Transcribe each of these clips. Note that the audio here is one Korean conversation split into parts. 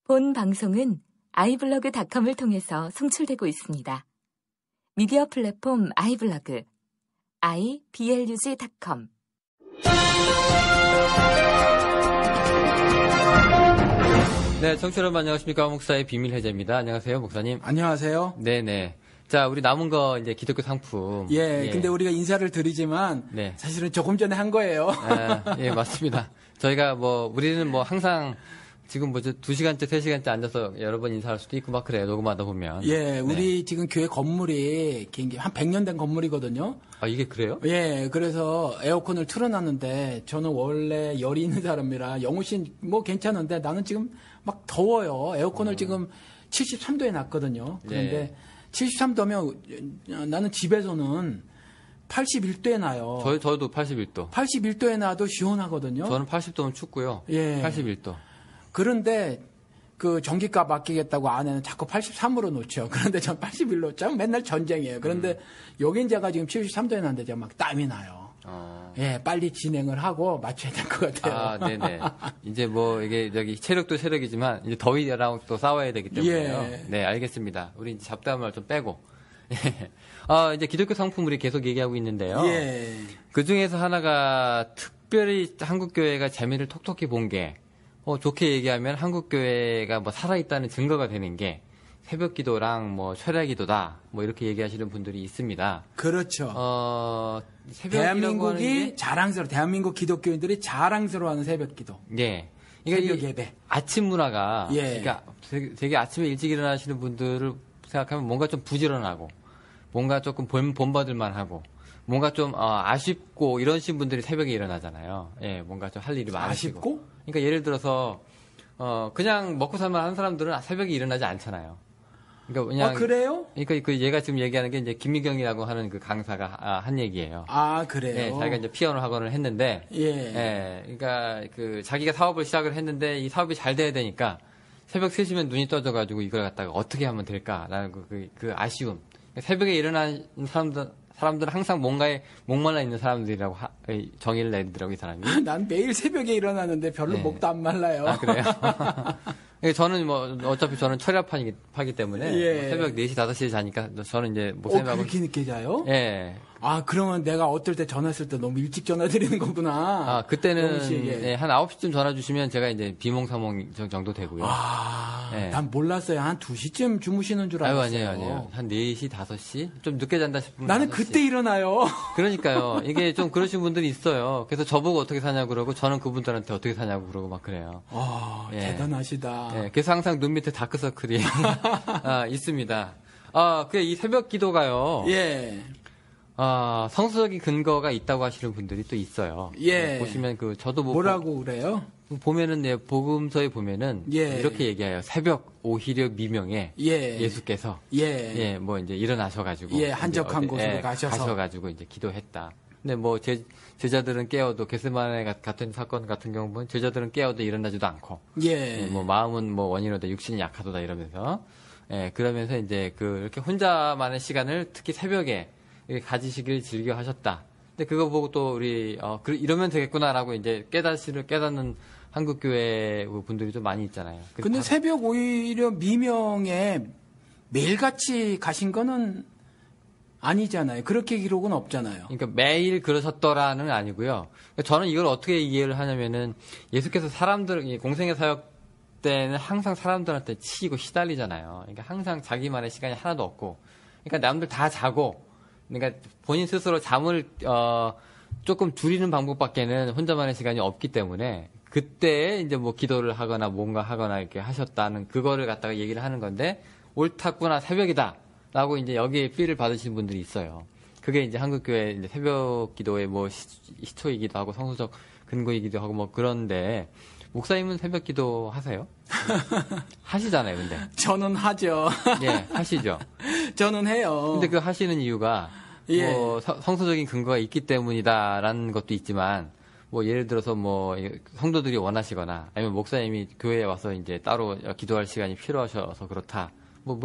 본 방송은 iblog.com을 통해서 송출되고 있습니다. 미디어 플랫폼 iblog, iblog.com. 네, 청취자 여러분 안녕하십니까. 목사의 비밀 해제입니다. 안녕하세요, 목사님. 안녕하세요. 네네. 자, 우리 남은 거 이제 기독교 상품. 예, 근데 우리가 인사를 드리지만 네. 사실은 조금 전에 한 거예요. 예, 맞습니다. 저희가 우리는 항상 지금 2시간째, 3시간째 앉아서 여러 번 인사할 수도 있고 막 그래요. 녹음하다 보면. 예, 우리 네. 지금 교회 건물이 한 100년 된 건물이거든요. 아, 이게 그래요? 예, 그래서 에어컨을 틀어놨는데 저는 원래 열이 있는 사람이라 영우 씨는 괜찮은데 나는 지금 막 더워요. 에어컨을 지금 73도에 놨거든요. 그런데 73도면 나는 집에서는 81도에 놔요. 저도 81도. 81도에 놔도 시원하거든요. 저는 80도면 춥고요. 예. 81도. 그런데 그 전기값 아끼겠다고 아내는 자꾸 83으로 놓죠. 그런데 전 81로 참 맨날 전쟁이에요. 그런데 여긴 제가 지금 73도에 놨는데 제가 막 땀이 나요. 예, 빨리 진행을 하고 맞춰야 될 것 같아요. 아, 네네. 이제 이게 체력도 체력이지만 이제 더위랑 또 싸워야 되기 때문에요. 예. 네, 알겠습니다. 우리 이제 잡담을 좀 빼고. 이제 기독교 상품 우리 계속 얘기하고 있는데요. 예. 그 중에서 하나가 특별히 한국교회가 재미를 톡톡히 본 게, 좋게 얘기하면 한국교회가 살아있다는 증거가 되는 게 새벽 기도랑 철야 기도다. 이렇게 얘기하시는 분들이 있습니다. 그렇죠. 새벽 대한민국 기독교인들이 자랑스러워하는 새벽 기도. 네. 새벽 예배. 아침 문화가, 예. 그러니까 되게 아침에 일찍 일어나시는 분들을 생각하면 뭔가 좀 부지런하고, 뭔가 조금 본받을만 하고, 뭔가 좀 아쉽고 이러신 분들이 새벽에 일어나잖아요. 예, 뭔가 좀 할 일이 많으시고. 아쉽고? 그러니까 예를 들어서 그냥 먹고 살만 하는 사람들은 새벽에 일어나지 않잖아요. 그러니까 그냥 그래요? 그러니까 얘가 지금 얘기하는 게 이제 김미경이라고 하는 그 강사가 한 얘기예요. 아, 그래요? 예, 자기가 이제 피아노 학원을 했는데, 예. 그러니까 자기가 사업을 시작을 했는데 이 사업이 잘 돼야 되니까 새벽 3시면 눈이 떠져가지고 이걸 갖다가 어떻게 하면 될까라는 그 아쉬움. 새벽에 일어나는 사람들은 항상 뭔가에 목말라 있는 사람들이라고 정의를 내리더라고요, 이 사람이. 난 매일 새벽에 일어나는데 별로 목도 안 말라요. 아, 그래요? 저는 어차피 저는 철야파기 때문에 예. 새벽 4시, 5시에 자니까 저는 이제 목사님하고. 그렇게 늦게 자요? 예. 아, 그러면 내가 어떨 때 전화했을 때 너무 일찍 전화 드리는 거구나. 아, 그때는 예. 한 9시쯤 전화 주시면 제가 이제 비몽사몽 정도 되고요. 아, 예. 난 몰랐어요. 한 2시쯤 주무시는 줄 알았어요. 아니에요. 한 4시, 5시? 좀 늦게 잔다 싶으면 나는 5시. 그때 일어나요. 그러니까요. 이게 좀 그러신 분들이 있어요. 그래서 저보고 어떻게 사냐고 그러고 저는 그분들한테 어떻게 사냐고 그러고 막 그래요. 예. 대단하시다. 예, 그래서 항상 눈 밑에 다크서클이 있습니다. 이 새벽 기도가요. 예. 성서적인 근거가 있다고 하시는 분들이 또 있어요. 예. 보시면 저도 뭐라고 그래요? 보면은 복음서에 보면은 예. 이렇게 얘기해요. 새벽 오히려 미명에 예. 예수께서 예. 이제 일어나셔가지고 한적한 곳으로 가셔가지고 이제 기도했다. 근데 제자들은 깨어도 게세마네 같은 사건 같은 경우 보면 제자들은 깨어도 일어나지도 않고 마음은 원인으로다 육신이 약하도다 이러면서 그러면서 이제 이렇게 혼자만의 시간을 특히 새벽에 가지시길 즐겨 하셨다. 근데 그거 보고 또 우리 이러면 되겠구나라고 이제 깨닫는 한국교회 분들이 좀 많이 있잖아요. 근데 새벽 오히려 미명에 매일같이 가신 거는 아니잖아요. 그렇게 기록은 없잖아요. 그러니까 매일 그러셨더라는 아니고요. 저는 이걸 어떻게 이해를 하냐면은 예수께서 공생의 사역 때는 항상 사람들한테 치이고 시달리잖아요. 그러니까 항상 자기만의 시간이 하나도 없고, 그러니까 남들 다 자고, 그러니까 본인 스스로 잠을 조금 줄이는 방법밖에는 혼자만의 시간이 없기 때문에 그때 이제 기도를 하거나 뭔가 하거나 이렇게 하셨다는 그거를 갖다가 얘기를 하는 건데 옳았구나 새벽이다. 라고 이제 여기에 삐를 받으신 분들이 있어요. 그게 이제 한국교회 이제 새벽 기도의 시초이기도 하고 성서적 근거이기도 하고 그런데 목사님은 새벽 기도 하세요? 하시잖아요, 근데. 저는 하죠. 예, 하시죠. 저는 해요. 근데 하시는 이유가 성서적인 근거가 있기 때문이다라는 것도 있지만 예를 들어서 성도들이 원하시거나 아니면 목사님이 교회에 와서 이제 따로 기도할 시간이 필요하셔서 그렇다.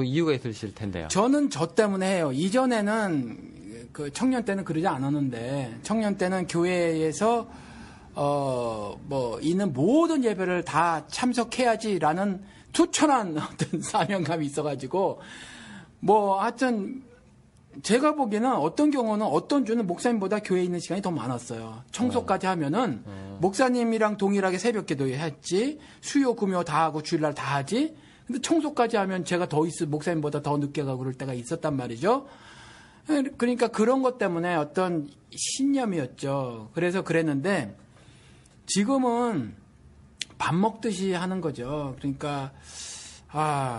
이유가 있으실 텐데요. 저는 저 때문에 해요. 이전에는 청년 때는 그러지 않았는데 청년 때는 교회에서 있는 모든 예배를 다 참석해야지라는 투철한 어떤 사명감이 있어가지고 뭐 하여튼 제가 보기에는 어떤 경우는 어떤 주는 목사님보다 교회에 있는 시간이 더 많았어요. 청소까지 하면은 목사님이랑 동일하게 새벽 기도 했지, 수요 금요 다 하고 주일날 다 하지. 근데 청소까지 하면 제가 목사님보다 더 늦게 가고 그럴 때가 있었단 말이죠. 그러니까 그런 것 때문에 어떤 신념이었죠. 그래서 그랬는데 지금은 밥 먹듯이 하는 거죠. 그러니까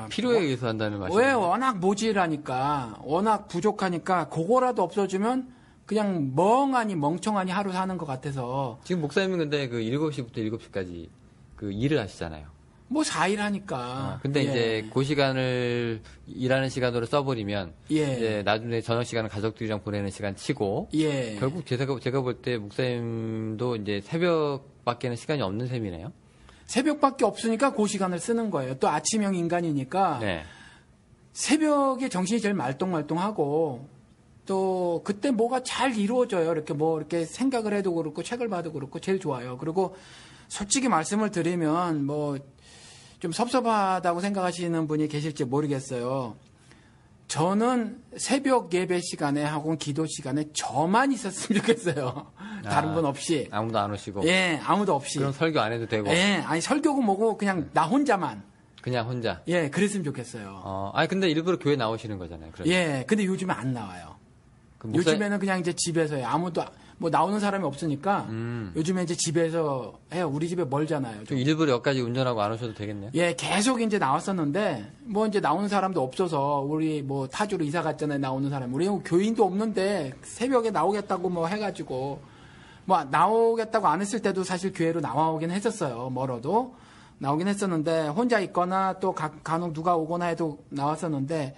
필요에 의해서 한다는 말이죠. 왜 워낙 모질하니까, 워낙 부족하니까 그거라도 없어지면 그냥 멍청하니 하루 사는 것 같아서. 지금 목사님은 근데 그 7시부터 7시까지 그 일을 하시잖아요. 뭐 4일 하니까. 근데 이제 그 시간을 일하는 시간으로 써버리면 이제 나중에 저녁 시간을 가족들이랑 보내는 시간 치고 결국 제가 볼 때 목사님도 이제 새벽밖에는 시간이 없는 셈이네요. 새벽밖에 없으니까 그 시간을 쓰는 거예요. 또 아침형 인간이니까 새벽에 정신이 제일 말똥말똥하고 또 그때 뭐가 잘 이루어져요. 이렇게 생각을 해도 그렇고 책을 봐도 그렇고 제일 좋아요. 그리고 솔직히 말씀을 드리면 뭐 좀 섭섭하다고 생각하시는 분이 계실지 모르겠어요. 저는 새벽 예배 시간에 하고 기도 시간에 저만 있었으면 좋겠어요. 다른 분 없이. 아무도 안 오시고. 아무도 없이. 그럼 설교 안 해도 되고. 아니 설교고 뭐고 그냥 나 혼자만. 그냥 혼자. 그랬으면 좋겠어요. 근데 일부러 교회 나오시는 거잖아요. 그러니까. 근데 요즘에 안 나와요. 요즘에는 그냥 이제 집에서 해요. 아무도 뭐 나오는 사람이 없으니까 요즘에 이제 집에서 해요. 우리 집에 멀잖아요. 좀 일부러 여기까지 운전하고 안 오셔도 되겠네요. 계속 이제 나왔었는데 뭐 이제 나오는 사람도 없어서 우리 뭐 타주로 이사 갔잖아요. 나오는 사람. 우리 교인도 없는데 새벽에 나오겠다고 뭐 해가지고 뭐 나오겠다고 안 했을 때도 사실 교회로 나와오긴 했었어요. 멀어도 나오긴 했었는데 혼자 있거나 또 간혹 누가 오거나 해도 나왔었는데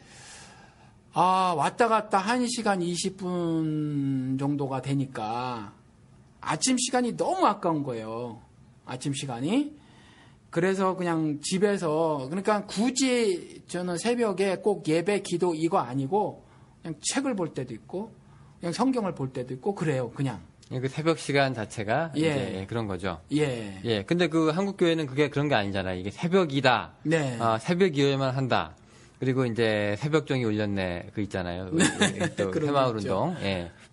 왔다 갔다 1시간 20분 정도가 되니까 아침 시간이 너무 아까운 거예요. 아침 시간이. 그래서 그냥 집에서, 그러니까 굳이 저는 새벽에 꼭 예배, 기도 이거 아니고 그냥 책을 볼 때도 있고 그냥 성경을 볼 때도 있고 그래요. 그냥. 그 새벽 시간 자체가 이제 그런 거죠. 근데 그 한국 교회는 그게 그런 게 아니잖아요. 이게 새벽이다. 새벽이어야만 한다. 그리고 이제 새벽종이 울렸네 그 있잖아요. 또 새마을 운동.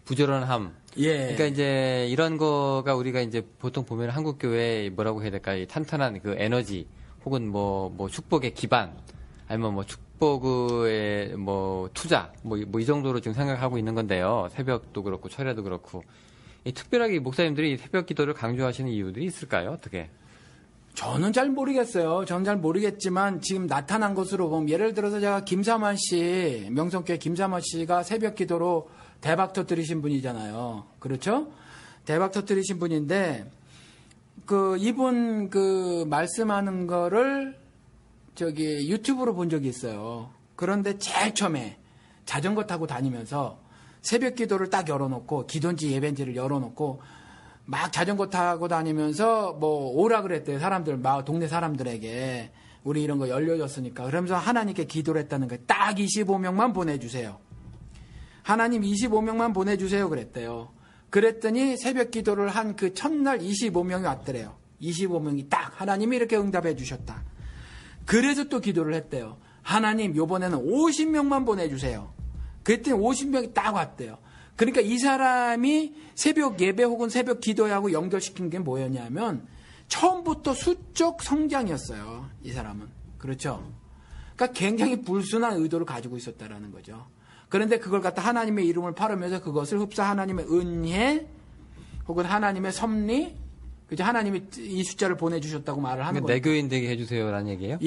부지런함. 그러니까 이제 이런 거가 우리가 이제 보통 보면 한국 교회 뭐라고 해야 될까? 이 탄탄한 그 에너지 혹은 뭐 축복의 기반 아니면 뭐 축복의 뭐 투자 뭐 이 정도로 지금 생각하고 있는 건데요. 새벽도 그렇고 철야도 그렇고. 특별하게 목사님들이 새벽 기도를 강조하시는 이유들이 있을까요? 어떻게? 저는 잘 모르겠어요. 저는 잘 모르겠지만 지금 나타난 것으로 보면 예를 들어서 제가 김사만 씨, 명성교회 김사만 씨가 새벽 기도로 대박 터뜨리신 분이잖아요. 그렇죠? 대박 터뜨리신 분인데 이분 말씀하는 거를 유튜브로 본 적이 있어요. 그런데 제일 처음에 자전거 타고 다니면서 새벽 기도를 딱 열어놓고 기도인지 예배인지를 열어놓고 막 자전거 타고 다니면서 뭐 오라 그랬대요. 동네 사람들에게 우리 이런 거 열려졌으니까. 그러면서 하나님께 기도를 했다는 거예요. 딱 25명만 보내주세요. 하나님 25명만 보내주세요 그랬대요. 그랬더니 새벽 기도를 한 그 첫날 25명이 왔더래요. 25명이 딱 하나님이 이렇게 응답해 주셨다. 그래서 또 기도를 했대요. 하나님 요번에는 50명만 보내주세요. 그랬더니 50명이 딱 왔대요. 그러니까 이 사람이 새벽 예배 혹은 새벽 기도하고 연결시킨 게 뭐였냐면 처음부터 수적 성장이었어요. 이 사람은. 그렇죠? 그러니까 굉장히 불순한 의도를 가지고 있었다라는 거죠. 그런데 그걸 갖다 하나님의 이름을 팔으면서 그것을 흡사 하나님의 은혜 혹은 하나님의 섭리 그죠? 하나님이 이 숫자를 보내주셨다고 말을 하는 거예요. 내 교인 되게 해주세요라는 얘기예요?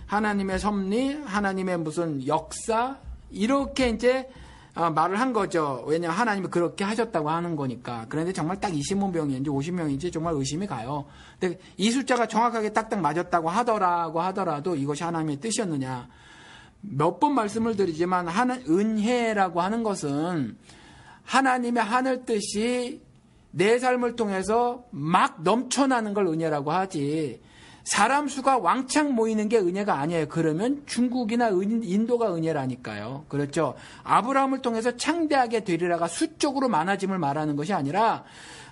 하나님의 섭리, 하나님의 무슨 역사 이렇게 이제 말을 한 거죠. 왜냐하면 하나님이 그렇게 하셨다고 하는 거니까. 그런데 정말 딱 25명인지 50명인지 정말 의심이 가요. 근데 이 숫자가 정확하게 딱딱 맞았다고 하더라도 이것이 하나님의 뜻이었느냐. 몇 번 말씀을 드리지만 은혜라고 하는 것은 하나님의 하늘 뜻이 내 삶을 통해서 막 넘쳐나는 걸 은혜라고 하지. 사람 수가 왕창 모이는 게 은혜가 아니에요. 그러면 중국이나 인도가 은혜라니까요. 그렇죠. 아브라함을 통해서 창대하게 되리라가 수적으로 많아짐을 말하는 것이 아니라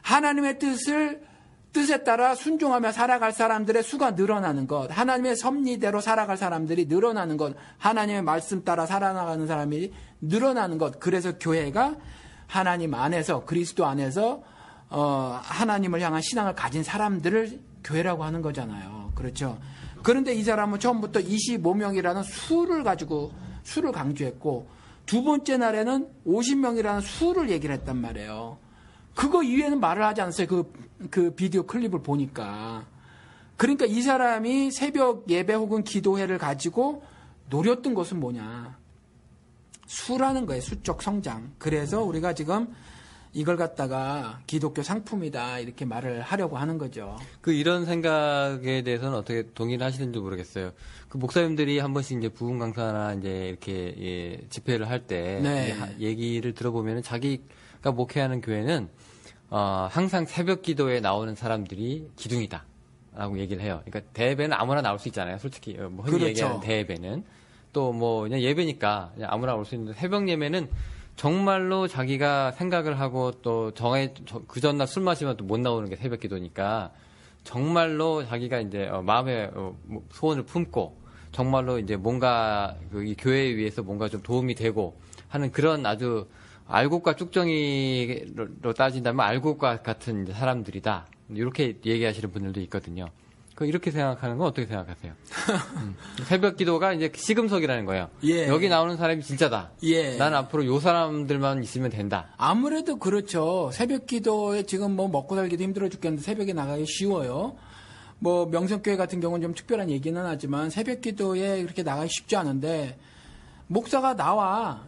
하나님의 뜻을 뜻에 따라 순종하며 살아갈 사람들의 수가 늘어나는 것, 하나님의 섭리대로 살아갈 사람들이 늘어나는 것, 하나님의 말씀 따라 살아나가는 사람이 늘어나는 것. 그래서 교회가 하나님 안에서, 그리스도 안에서 하나님을 향한 신앙을 가진 사람들을 교회라고 하는 거잖아요. 그렇죠. 그런데 이 사람은 처음부터 25명이라는 수를 강조했고, 두 번째 날에는 50명이라는 수를 얘기를 했단 말이에요. 그거 이외에는 말을 하지 않았어요. 그 비디오 클립을 보니까. 그러니까 이 사람이 새벽 예배 혹은 기도회를 가지고 노렸던 것은 뭐냐. 수라는 거예요. 수적 성장. 그래서 우리가 지금 이걸 갖다가 기독교 상품이다 이렇게 말을 하려고 하는 거죠. 이런 생각에 대해서는 어떻게 동의를 하시는지 모르겠어요. 그 목사님들이 한 번씩 이제 부흥 강사나 이제 이렇게 집회를 할 때 얘기를 들어보면은 자기가 목회하는 교회는 항상 새벽 기도에 나오는 사람들이 기둥이다라고 얘기를 해요. 그러니까 대예배는 아무나 나올 수 있잖아요. 솔직히 뭐 흔히 그렇죠. 얘기하는 대예배는 또 뭐 그냥 예배니까 그냥 아무나 올 수 있는데 새벽 예배는 정말로 자기가 생각을 하고 또 그 전날 술 마시면 또 못 나오는 게 새벽 기도니까 정말로 자기가 이제 마음의 소원을 품고 정말로 이제 뭔가 이 교회에 위해서 뭔가 좀 도움이 되고 하는 그런 아주 알곡과 쭉정이로 따진다면 알곡과 같은 이제 사람들이다. 이렇게 얘기하시는 분들도 있거든요. 이렇게 생각하는 건 어떻게 생각하세요? 새벽 기도가 이제 시금석이라는 거예요. 예. 여기 나오는 사람이 진짜다. 예. 나는 앞으로 요 사람들만 있으면 된다. 아무래도 그렇죠. 새벽 기도에 지금 뭐 먹고 살기도 힘들어 죽겠는데 새벽에 나가기 쉬워요. 뭐 명성교회 같은 경우는 좀 특별한 얘기는 하지만 새벽 기도에 그렇게 나가기 쉽지 않은데 목사가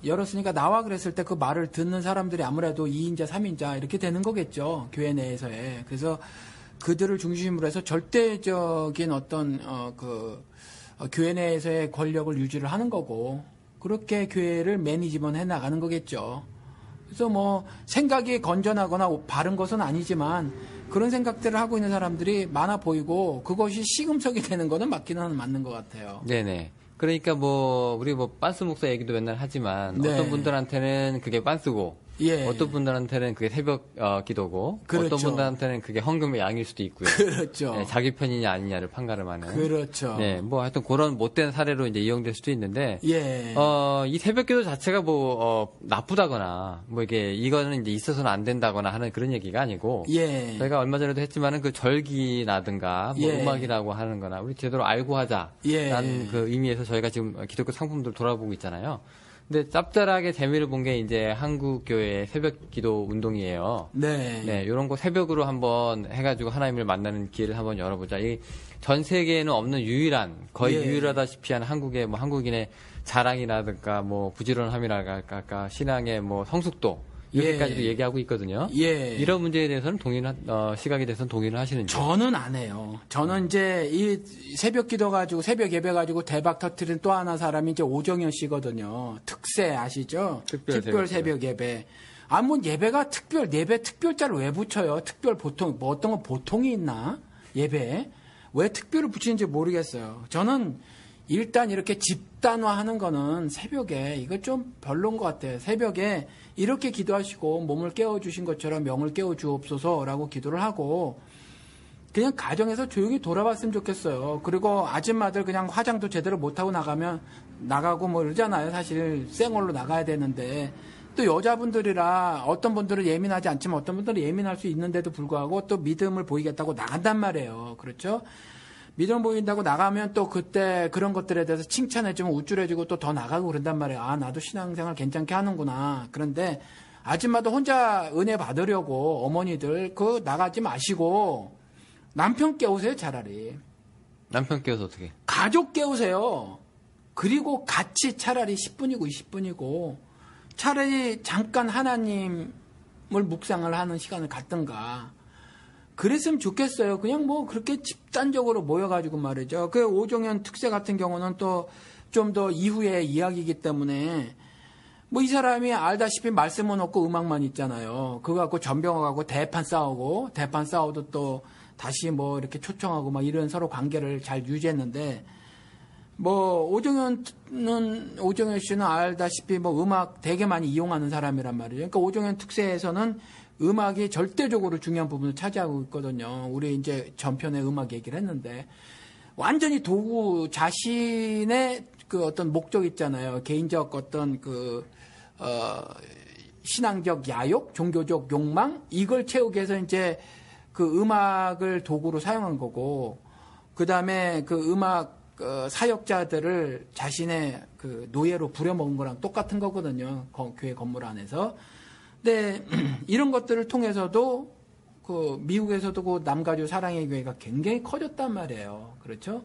열었으니까 나와 그랬을 때 그 말을 듣는 사람들이 아무래도 2인자, 3인자 이렇게 되는 거겠죠. 교회 내에서의. 그래서 그들을 중심으로 해서 절대적인 어떤 교회 내에서의 권력을 유지를 하는 거고 그렇게 교회를 매니지먼트 해 나가는 거겠죠. 그래서 뭐 생각이 건전하거나 바른 것은 아니지만 그런 생각들을 하고 있는 사람들이 많아 보이고 그것이 시금석이 되는 거는 맞는 것 같아요. 네네. 그러니까 우리 빤스 목사 얘기도 맨날 하지만 네. 어떤 분들한테는 그게 빤스고 예. 어떤 분들한테는 그게 새벽 기도고 그렇죠. 어떤 분들한테는 그게 헌금의 양일 수도 있고요. 그렇죠. 네, 자기 편이냐 아니냐를 판가름하는. 그렇죠. 네, 하여튼 그런 못된 사례로 이제 이용될 수도 있는데, 예. 이 새벽기도 자체가 나쁘다거나 이거는 이제 있어서는 안 된다거나 하는 그런 얘기가 아니고, 예. 저희가 얼마 전에도 했지만은 그 절기라든가 예. 음악이라고 하는거나 우리 제대로 알고 하자라는 예. 그 의미에서 저희가 지금 기독교 상품들 돌아보고 있잖아요. 근데 짭짤하게 재미를 본 게 이제 한국 교회의 새벽 기도 운동이에요. 네. 네, 요런 거 새벽으로 한번 해가지고 하나님을 만나는 기회를 한번 열어보자. 이 전 세계에는 없는 거의 예. 유일하다시피 한 한국의 한국인의 자랑이라든가 부지런함이랄까 신앙의 성숙도 이렇게까지도 예. 얘기하고 있거든요. 예. 이런 문제에 대해서는 시각에 대해서는 동의를 하시는지? 저는 안 해요. 저는 이제 이 새벽 기도 가지고 새벽 예배 가지고 대박 터트린 또 하나 사람이 이제 오정현 씨거든요. 특세 아시죠? 특별 새벽 예배. 예배가 예배 특별자를 왜 붙여요? 보통 어떤 건 보통이 있나? 예배 왜 특별을 붙이는지 모르겠어요. 저는 일단 이렇게 집단화하는 거는 새벽에 이거 좀 별로인 것 같아요. 새벽에 이렇게 기도하시고 몸을 깨워주신 것처럼 명을 깨워주옵소서라고 기도를 하고 그냥 가정에서 조용히 돌아봤으면 좋겠어요. 그리고 아줌마들 그냥 화장도 제대로 못하고 나가고 이러잖아요. 사실 쌩얼로 나가야 되는데 또 여자분들이라 어떤 분들은 예민하지 않지만 어떤 분들은 예민할 수 있는데도 불구하고 또 믿음을 보이겠다고 나간단 말이에요. 그렇죠? 믿음 보인다고 나가면 또 그때 그런 것들에 대해서 칭찬해주면 우쭐해지고 또 더 나가고 그런단 말이에요. 나도 신앙생활 괜찮게 하는구나. 그런데 아줌마도 혼자 은혜 받으려고 어머니들 나가지 마시고 남편 깨우세요 차라리. 남편 깨워서 어떻게? 가족 깨우세요. 그리고 같이 차라리 10분이고 20분이고 차라리 잠깐 하나님을 묵상을 하는 시간을 갖든가 그랬으면 좋겠어요. 그냥 그렇게 집단적으로 모여가지고 말이죠. 그 오정현 특세 같은 경우는 또 좀 더 이후의 이야기이기 때문에 이 사람이 알다시피 말씀은 없고 음악만 있잖아요. 그거 갖고 전병호하고 대판 싸워도 또 다시 이렇게 초청하고 이런 서로 관계를 잘 유지했는데 오정현 씨는 알다시피 음악 되게 많이 이용하는 사람이란 말이에요. 그러니까 오정현 특세에서는 음악이 절대적으로 중요한 부분을 차지하고 있거든요. 우리 이제 전편에 음악 얘기를 했는데 완전히 도구 자신의 그 어떤 목적 있잖아요. 개인적 어떤 신앙적 야욕, 종교적 욕망 이걸 채우기 위해서 이제 그 음악을 도구로 사용한 거고 그 다음에 그 음악 사역자들을 자신의 그 노예로 부려먹은 거랑 똑같은 거거든요. 교회 건물 안에서. 근데 이런 것들을 통해서도 그 미국에서도 그 남가주 사랑의 교회가 굉장히 커졌단 말이에요. 그렇죠?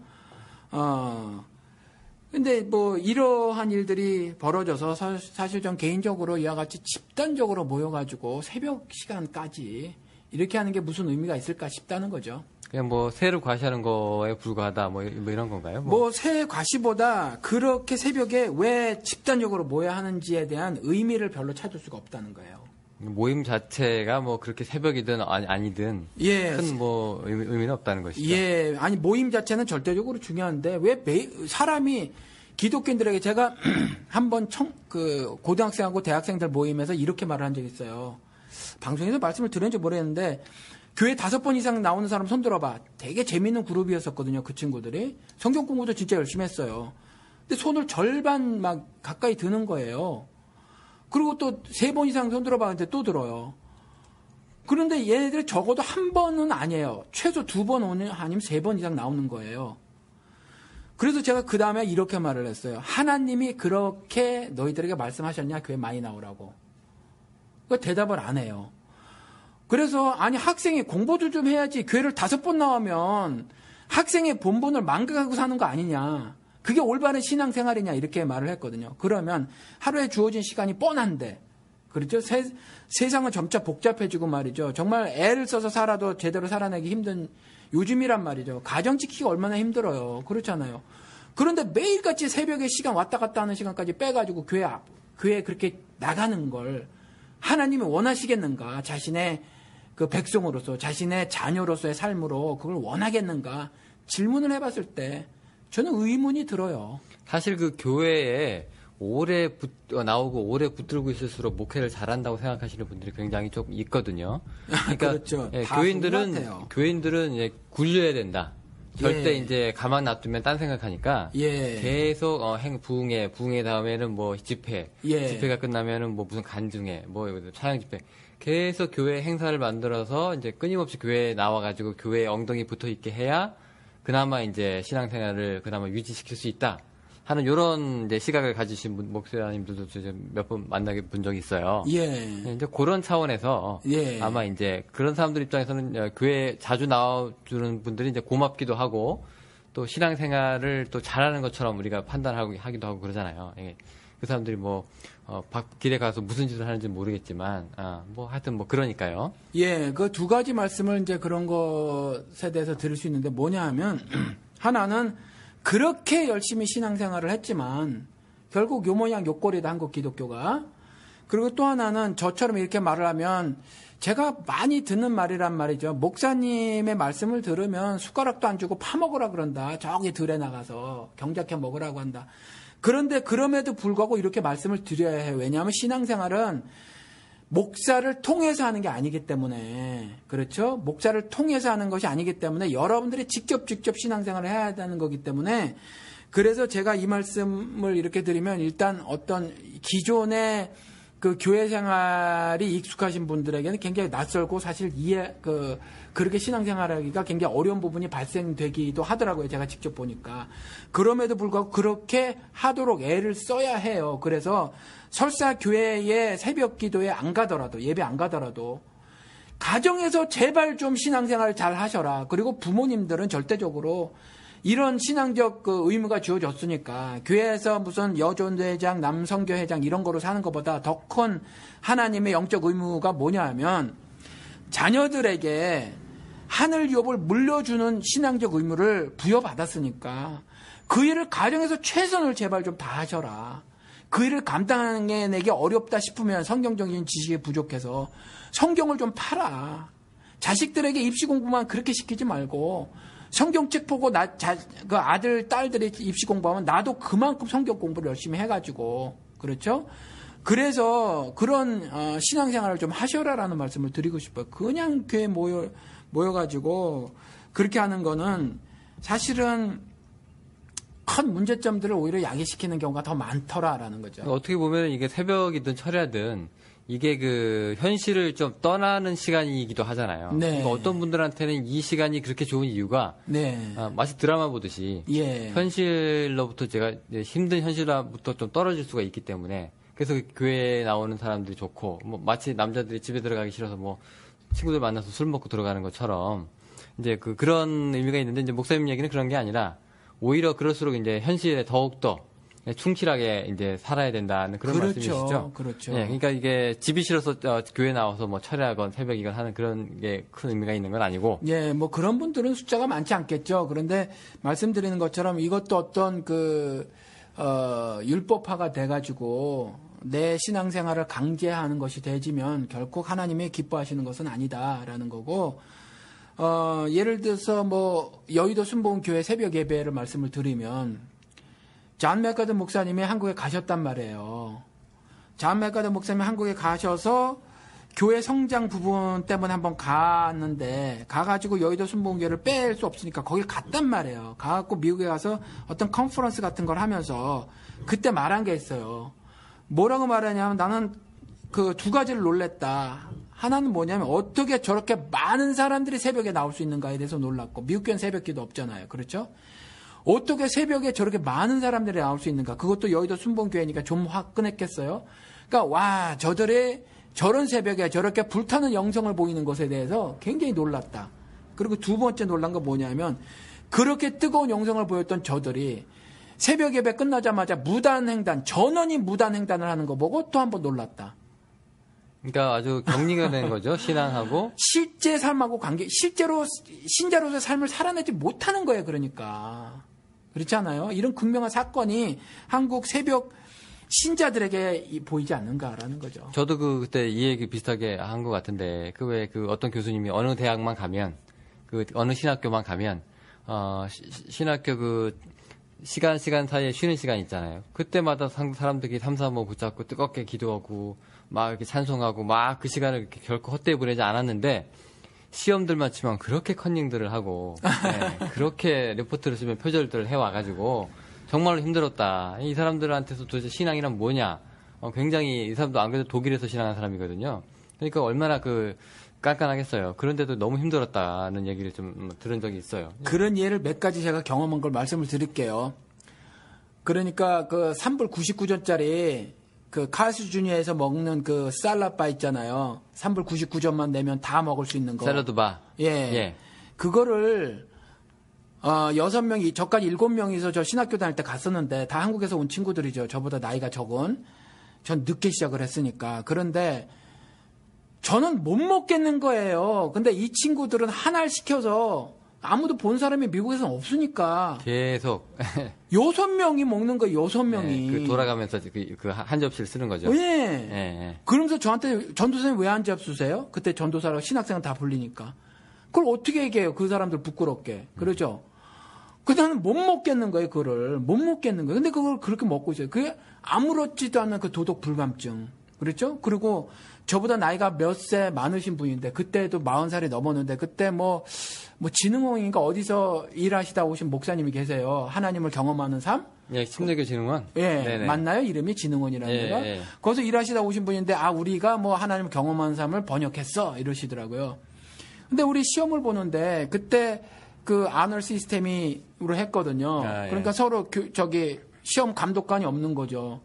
근데 뭐 이러한 일들이 벌어져서 사실 전 개인적으로 이와 같이 집단적으로 모여가지고 새벽 시간까지 이렇게 하는 게 무슨 의미가 있을까 싶다는 거죠. 그냥 뭐 새를 과시하는 거에 불과하다 뭐 이런 건가요? 뭐 새 과시보다 그렇게 새벽에 왜 집단적으로 모여야 하는지에 대한 의미를 별로 찾을 수가 없다는 거예요. 모임 자체가 뭐 그렇게 새벽이든 아니든 예. 큰 뭐 의미는 없다는 것이죠. 예, 아니 모임 자체는 절대적으로 중요한데 왜 사람이 기독교인들에게 제가 한번 고등학생하고 대학생들 모임에서 이렇게 말을 한 적이 있어요. 방송에서 말씀을 드렸는지 모르겠는데 교회 5번 이상 나오는 사람 손 들어봐. 되게 재밌는 그룹이었었거든요. 그 친구들이. 성경 공부도 진짜 열심히 했어요. 근데 손을 절반 막 가까이 드는 거예요. 그리고 또 3번 이상 손 들어봐. 근데 또 들어요. 그런데 얘네들이 적어도 한 번은 아니에요. 최소 2번 아니면 3번 이상 나오는 거예요. 그래서 제가 그 다음에 이렇게 말을 했어요. 하나님이 그렇게 너희들에게 말씀하셨냐? 교회 많이 나오라고. 그 대답을 안 해요. 그래서 아니 학생이 공부도 좀 해야지 교회를 5번 나오면 학생의 본분을 망각하고 사는 거 아니냐. 그게 올바른 신앙생활이냐 이렇게 말을 했거든요. 그러면 하루에 주어진 시간이 뻔한데 그렇죠. 세상은 점차 복잡해지고 말이죠. 정말 애를 써서 살아도 제대로 살아내기 힘든 요즘이란 말이죠. 가정 지키기가 얼마나 힘들어요. 그렇잖아요. 그런데 매일같이 새벽에 시간 왔다 갔다 하는 시간까지 빼가지고 교회 그렇게 나가는 걸 하나님이 원하시겠는가. 자신의 그 백성으로서 자신의 자녀로서의 삶으로 그걸 원하겠는가 질문을 해봤을 때 저는 의문이 들어요. 사실 그 교회에 오래 나오고 오래 붙들고 있을수록 목회를 잘한다고 생각하시는 분들이 굉장히 좀 있거든요. 그러니까 그렇죠. 예, 교인들은 이제 굴려야 된다. 절대 예. 이제 가만 놔두면 딴 생각하니까 예. 계속 부흥회 다음에는 뭐 집회, 예. 집회가 끝나면은 뭐 무슨 간증회, 뭐 사형 집회. 계속 교회 행사를 만들어서 이제 끊임없이 교회에 나와가지고 교회에 엉덩이 붙어 있게 해야 그나마 이제 신앙생활을 그나마 유지시킬 수 있다 하는 이런 이제 시각을 가지신 목사님들도 몇 번 만나게 본 적이 있어요. 예. 이제 그런 차원에서 예. 아마 이제 그런 사람들 입장에서는 교회 자주 나와주는 분들이 이제 고맙기도 하고 또 신앙생활을 또 잘하는 것처럼 우리가 하기도 하고 그러잖아요. 예. 그 사람들이 길에 가서 무슨 짓을 하는지 모르겠지만, 하여튼 그러니까요. 예, 그 2가지 말씀을 이제 그런 것에 대해서 들을 수 있는데 뭐냐 하면, 하나는 그렇게 열심히 신앙생활을 했지만, 결국 요 모양 요 꼴이다, 한국 기독교가. 그리고 또 하나는 저처럼 이렇게 말을 하면, 제가 많이 듣는 말이란 말이죠. 목사님의 말씀을 들으면 숟가락도 안 주고 파먹으라 그런다. 저기 들에 나가서 경작해 먹으라고 한다. 그런데 그럼에도 불구하고 이렇게 말씀을 드려야 해요. 왜냐하면 신앙생활은 목사를 통해서 하는 게 아니기 때문에 그렇죠? 목사를 통해서 하는 것이 아니기 때문에 여러분들이 직접 신앙생활을 해야 하는 거기 때문에 그래서 제가 이 말씀을 이렇게 드리면 일단 어떤 기존의 그 교회 생활이 익숙하신 분들에게는 굉장히 낯설고 사실 그렇게 신앙생활하기가 굉장히 어려운 부분이 발생되기도 하더라고요. 제가 직접 보니까. 그럼에도 불구하고 그렇게 하도록 애를 써야 해요. 그래서 설사 교회에 새벽 기도에 안 가더라도, 예배 안 가더라도, 가정에서 제발 좀 신앙생활을 잘 하셔라. 그리고 부모님들은 절대적으로 이런 신앙적 그 의무가 주어졌으니까 교회에서 무슨 여전대회장, 남성교회장 이런 거로 사는 것보다 더 큰 하나님의 영적 의무가 뭐냐 하면 자녀들에게 하늘 유업을 물려주는 신앙적 의무를 부여받았으니까 그 일을 가정에서 최선을 제발 좀 다하셔라. 그 일을 감당하기 어렵다 싶으면 성경적인 지식이 부족해서 성경을 좀 팔아. 자식들에게 입시 공부만 그렇게 시키지 말고 성경책 보고 그 아들, 딸들이 입시 공부하면 나도 그만큼 성경 공부를 열심히 해가지고, 그렇죠? 그래서 그런 신앙생활을 좀 하셔라라는 말씀을 드리고 싶어요. 그냥 교회 모여가지고 그렇게 하는 거는 사실은 큰 문제점들을 오히려 야기시키는 경우가 더 많더라라는 거죠. 어떻게 보면 이게 새벽이든 철야든 이게 그 현실을 좀 떠나는 시간이기도 하잖아요. 네. 그러니까 어떤 분들한테는 이 시간이 그렇게 좋은 이유가 네. 마치 드라마 보듯이 예. 현실로부터 제가 힘든 현실로부터 좀 떨어질 수가 있기 때문에 그래서 교회에 나오는 사람들이 좋고 뭐 마치 남자들이 집에 들어가기 싫어서 뭐 친구들 만나서 술 먹고 들어가는 것처럼 이제 그런 의미가 있는데 이제 목사님 얘기는 그런 게 아니라 오히려 그럴수록 이제 현실에 더욱더 충실하게 이제 살아야 된다는 그런 그렇죠. 말씀이시죠. 그렇죠. 예, 그러니까 이게 집이 싫어서 교회 나와서 뭐 철야건 새벽이건 하는 그런 게 큰 의미가 있는 건 아니고. 예, 뭐 그런 분들은 숫자가 많지 않겠죠. 그런데 말씀드리는 것처럼 이것도 어떤 율법화가 돼가지고 내 신앙생활을 강제하는 것이 되지면 결코 하나님이 기뻐하시는 것은 아니다라는 거고. 예를 들어서 뭐 여의도 순복음교회 새벽 예배를 말씀을 드리면 존 맥가더 목사님이 한국에 가셨단 말이에요. 존 맥가더 목사님이 한국에 가셔서 교회 성장 부분 때문에 한번 갔는데 가가지고 여의도 순복음교회를 뺄 수 없으니까 거길 갔단 말이에요. 가갖고 미국에 가서 어떤 컨퍼런스 같은 걸 하면서 그때 말한 게 있어요. 뭐라고 말하냐면 나는 그 두 가지를 놀랬다. 하나는 뭐냐면 어떻게 저렇게 많은 사람들이 새벽에 나올 수 있는가에 대해서 놀랐고 미국교회는 새벽기도 없잖아요. 그렇죠? 어떻게 새벽에 저렇게 많은 사람들이 나올 수 있는가. 그것도 여의도 순복음교회니까 좀 화끈했겠어요. 그러니까 와 저들이 저런 새벽에 저렇게 불타는 영성을 보이는 것에 대해서 굉장히 놀랐다. 그리고 두 번째 놀란 건 뭐냐면 그렇게 뜨거운 영성을 보였던 저들이 새벽 예배 끝나자마자 무단횡단 전원이 무단횡단을 하는 거 보고 또 한 번 놀랐다. 그러니까 아주 격리가 되는 거죠. 신앙하고 실제 삶하고 실제로 신자로서의 삶을 살아내지 못하는 거예요. 그러니까 그렇지 않아요? 이런 극명한 사건이 한국 새벽 신자들에게 보이지 않는가라는 거죠. 저도 그때 이 얘기 비슷하게 한 것 같은데 그 어떤 교수님이 어느 대학만 가면 어느 신학교만 가면 신학교 시간 사이에 쉬는 시간 있잖아요. 그때마다 사람들이 삼삼오오 붙잡고 뜨겁게 기도하고 막 이렇게 찬송하고 막 그 시간을 이렇게 결코 헛되이 보내지 않았는데 시험들만 치면 그렇게 컨닝들을 하고 네, 그렇게 레포트를 쓰면 표절들을 해와가지고 정말로 힘들었다. 이 사람들한테서 도대체 신앙이란 뭐냐? 굉장히 이 사람도 안 그래도 독일에서 신앙한 사람이거든요. 그러니까 얼마나 깐깐하겠어요. 그런데도 너무 힘들었다는 얘기를 좀 들은 적이 있어요. 그런 예를 몇 가지 제가 경험한 걸 말씀을 드릴게요. 그러니까 3불 99전짜리 카스 주니어에서 먹는 쌀라바 있잖아요. 3불 99전만 내면 다 먹을 수 있는 거. 샐러드바. 예. 그거를 6명이 저까지 7명이서 저 신학교 다닐 때 갔었는데 다 한국에서 온 친구들이죠. 저보다 나이가 적은. 전 늦게 시작을 했으니까. 그런데 저는 못 먹겠는 거예요. 근데 이 친구들은 하나를 시켜서 아무도 본 사람이 미국에서는 없으니까 계속 6명이 먹는 거예요. 6명이. 네, 돌아가면서 한 접시를 쓰는 거죠. 예. 그러면서 저한테 전도사님 왜 안 잡수세요? 그때 전도사라고 신학생은 다 불리니까. 그걸 어떻게 얘기해요? 그 사람들 부끄럽게. 그러죠? 나는 못 먹겠는 거예요. 그거를. 못 먹겠는 거예요. 근데 그걸 그렇게 먹고 있어요. 그게 아무렇지도 않은 도덕 불감증. 그렇죠? 그리고 저보다 나이가 몇 세 많으신 분인데 그때도 40살이 넘었는데 그때 뭐 진흥원인가 어디서 일하시다 오신 목사님이 계세요. 하나님을 경험하는 삶? 예, 침례교 진흥원. 예, 네네. 맞나요? 이름이 진흥원이라는 데가? 예. 거기서 일하시다 오신 분인데 우리가 하나님을 경험하는 삶을 번역했어 이러시더라고요. 근데 우리 시험을 보는데 그때 아널 시스템으로 했거든요. 예. 그러니까 서로 시험 감독관이 없는 거죠.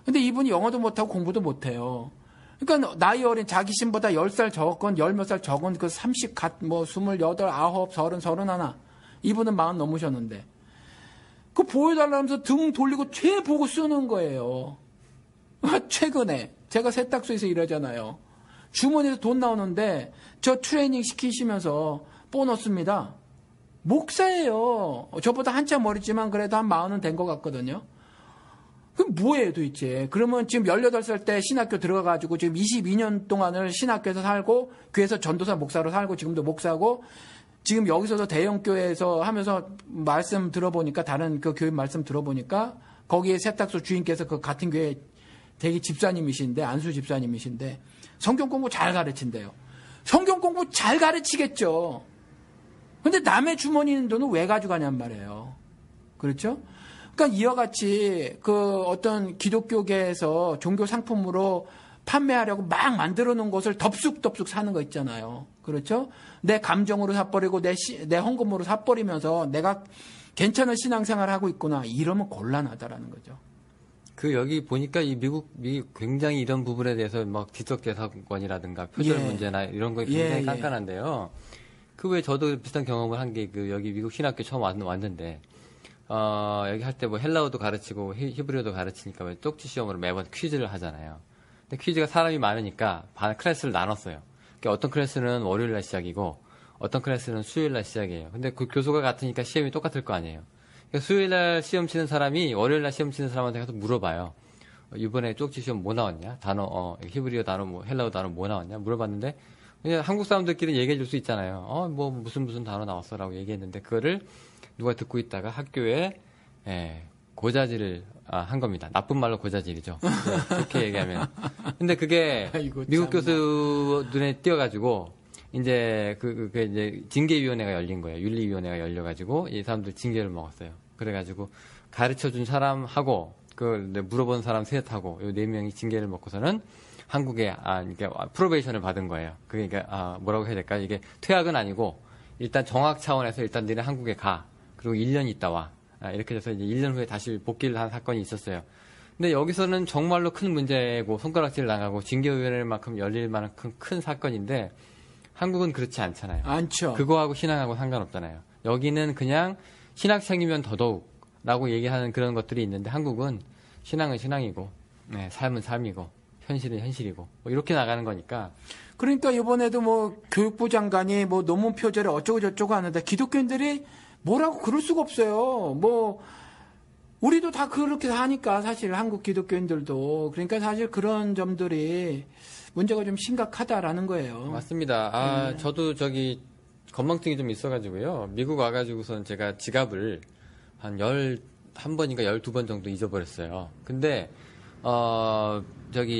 근데 이분이 영어도 못하고 공부도 못해요. 그러니까 나이 어린 자기 신보다 10살 적은 10몇 살 적은 30, 28, 9, 30, 31 이분은 40 넘으셨는데 보여달라면서 등 돌리고 죄 보고 쓰는 거예요. 최근에 제가 세탁소에서 일하잖아요. 주머니에서 돈 나오는데 저 트레이닝 시키시면서 보너스입니다. 목사예요. 저보다 한참 어리지만 그래도 한 40은 된 것 같거든요. 그럼 뭐예요 도대체? 그러면 지금 18살 때 신학교 들어가가지고 지금 22년 동안을 신학교에서 살고 교회에서 전도사 목사로 살고 지금도 목사고 지금 여기서도 대형교회에서 하면서 말씀 들어보니까 다른 교회 말씀 들어보니까 거기에 세탁소 주인께서 같은 교회 되게 집사님이신데, 안수 집사님이신데, 성경 공부 잘 가르친대요. 성경 공부 잘 가르치겠죠. 근데 남의 주머니 있는 돈은 왜 가져가냔 말이에요. 그렇죠? 그러니까 이와 같이 그 어떤 기독교계에서 종교 상품으로 판매하려고 막 만들어 놓은 것을 덥숙덥숙 사는 거 있잖아요. 그렇죠? 내 감정으로 사버리고 내 헌금으로 사버리면서 내가 괜찮은 신앙생활을 하고 있구나. 이러면 곤란하다라는 거죠. 그 여기 보니까 이 미국 굉장히 이런 부분에 대해서 막 지적재산권이라든가 표절 예. 문제나 이런 거 굉장히 예. 깐깐한데요. 그 외에 저도 비슷한 경험을 한 게 그 여기 미국 신학교 처음 왔는데 여기 할 때 뭐 헬라어도 가르치고 히브리어도 가르치니까 왜 쪽지 시험으로 매번 퀴즈를 하잖아요. 근데 퀴즈가 사람이 많으니까 반 클래스를 나눴어요. 그러니까 어떤 클래스는 월요일 날 시작이고 어떤 클래스는 수요일 날 시작이에요. 근데 그 교수가 같으니까 시험이 똑같을 거 아니에요. 그러니까 수요일 날 시험 치는 사람이 월요일 날 시험 치는 사람한테 가서 물어봐요. 이번에 쪽지 시험 뭐 나왔냐? 단어 히브리어 단어 뭐 헬라어 단어 뭐 나왔냐? 물어봤는데 그냥 한국 사람들끼리 얘기해 줄 수 있잖아요. 뭐 무슨 단어 나왔어라고 얘기했는데 그거를 누가 듣고 있다가 학교에 고자질을 한 겁니다. 나쁜 말로 고자질이죠. 그렇게 얘기하면. 근데 그게 아이고, 미국 참나. 교수 눈에 띄어가지고 이제 그게 이제 징계위원회가 열린 거예요. 윤리위원회가 열려가지고 이 사람들 징계를 먹었어요. 그래가지고 가르쳐준 사람하고 그걸 물어본 사람 셋하고 이 4명이 징계를 먹고서는 한국에 이게 프로베이션을 받은 거예요. 그러니까 뭐라고 해야 될까? 이게 퇴학은 아니고 일단 정학 차원에서 일단 너네 한국에 가. 그리고 1년 있다 와. 이렇게 돼서 이제 1년 후에 다시 복귀를 한 사건이 있었어요. 근데 여기서는 정말로 큰 문제고 손가락질 나가고 징계위원회만큼 열릴 만큼 큰 사건인데 한국은 그렇지 않잖아요. 않죠. 그거하고 신앙하고 상관없잖아요. 여기는 그냥 신학생이면 더더욱라고 얘기하는 그런 것들이 있는데 한국은 신앙은 신앙이고 삶은 삶이고 현실은 현실이고 뭐 이렇게 나가는 거니까. 그러니까 이번에도 뭐 교육부 장관이 뭐 논문 표절에 어쩌고 저쩌고 하는데 기독교인들이 뭐라고 그럴 수가 없어요. 뭐 우리도 다 그렇게 하니까 사실 한국 기독교인들도 그러니까 사실 그런 점들이 문제가 좀 심각하다라는 거예요. 맞습니다. 저도 건망증이 좀 있어가지고요. 미국 와가지고선 제가 지갑을 한 11번인가 12번 정도 잊어버렸어요. 근데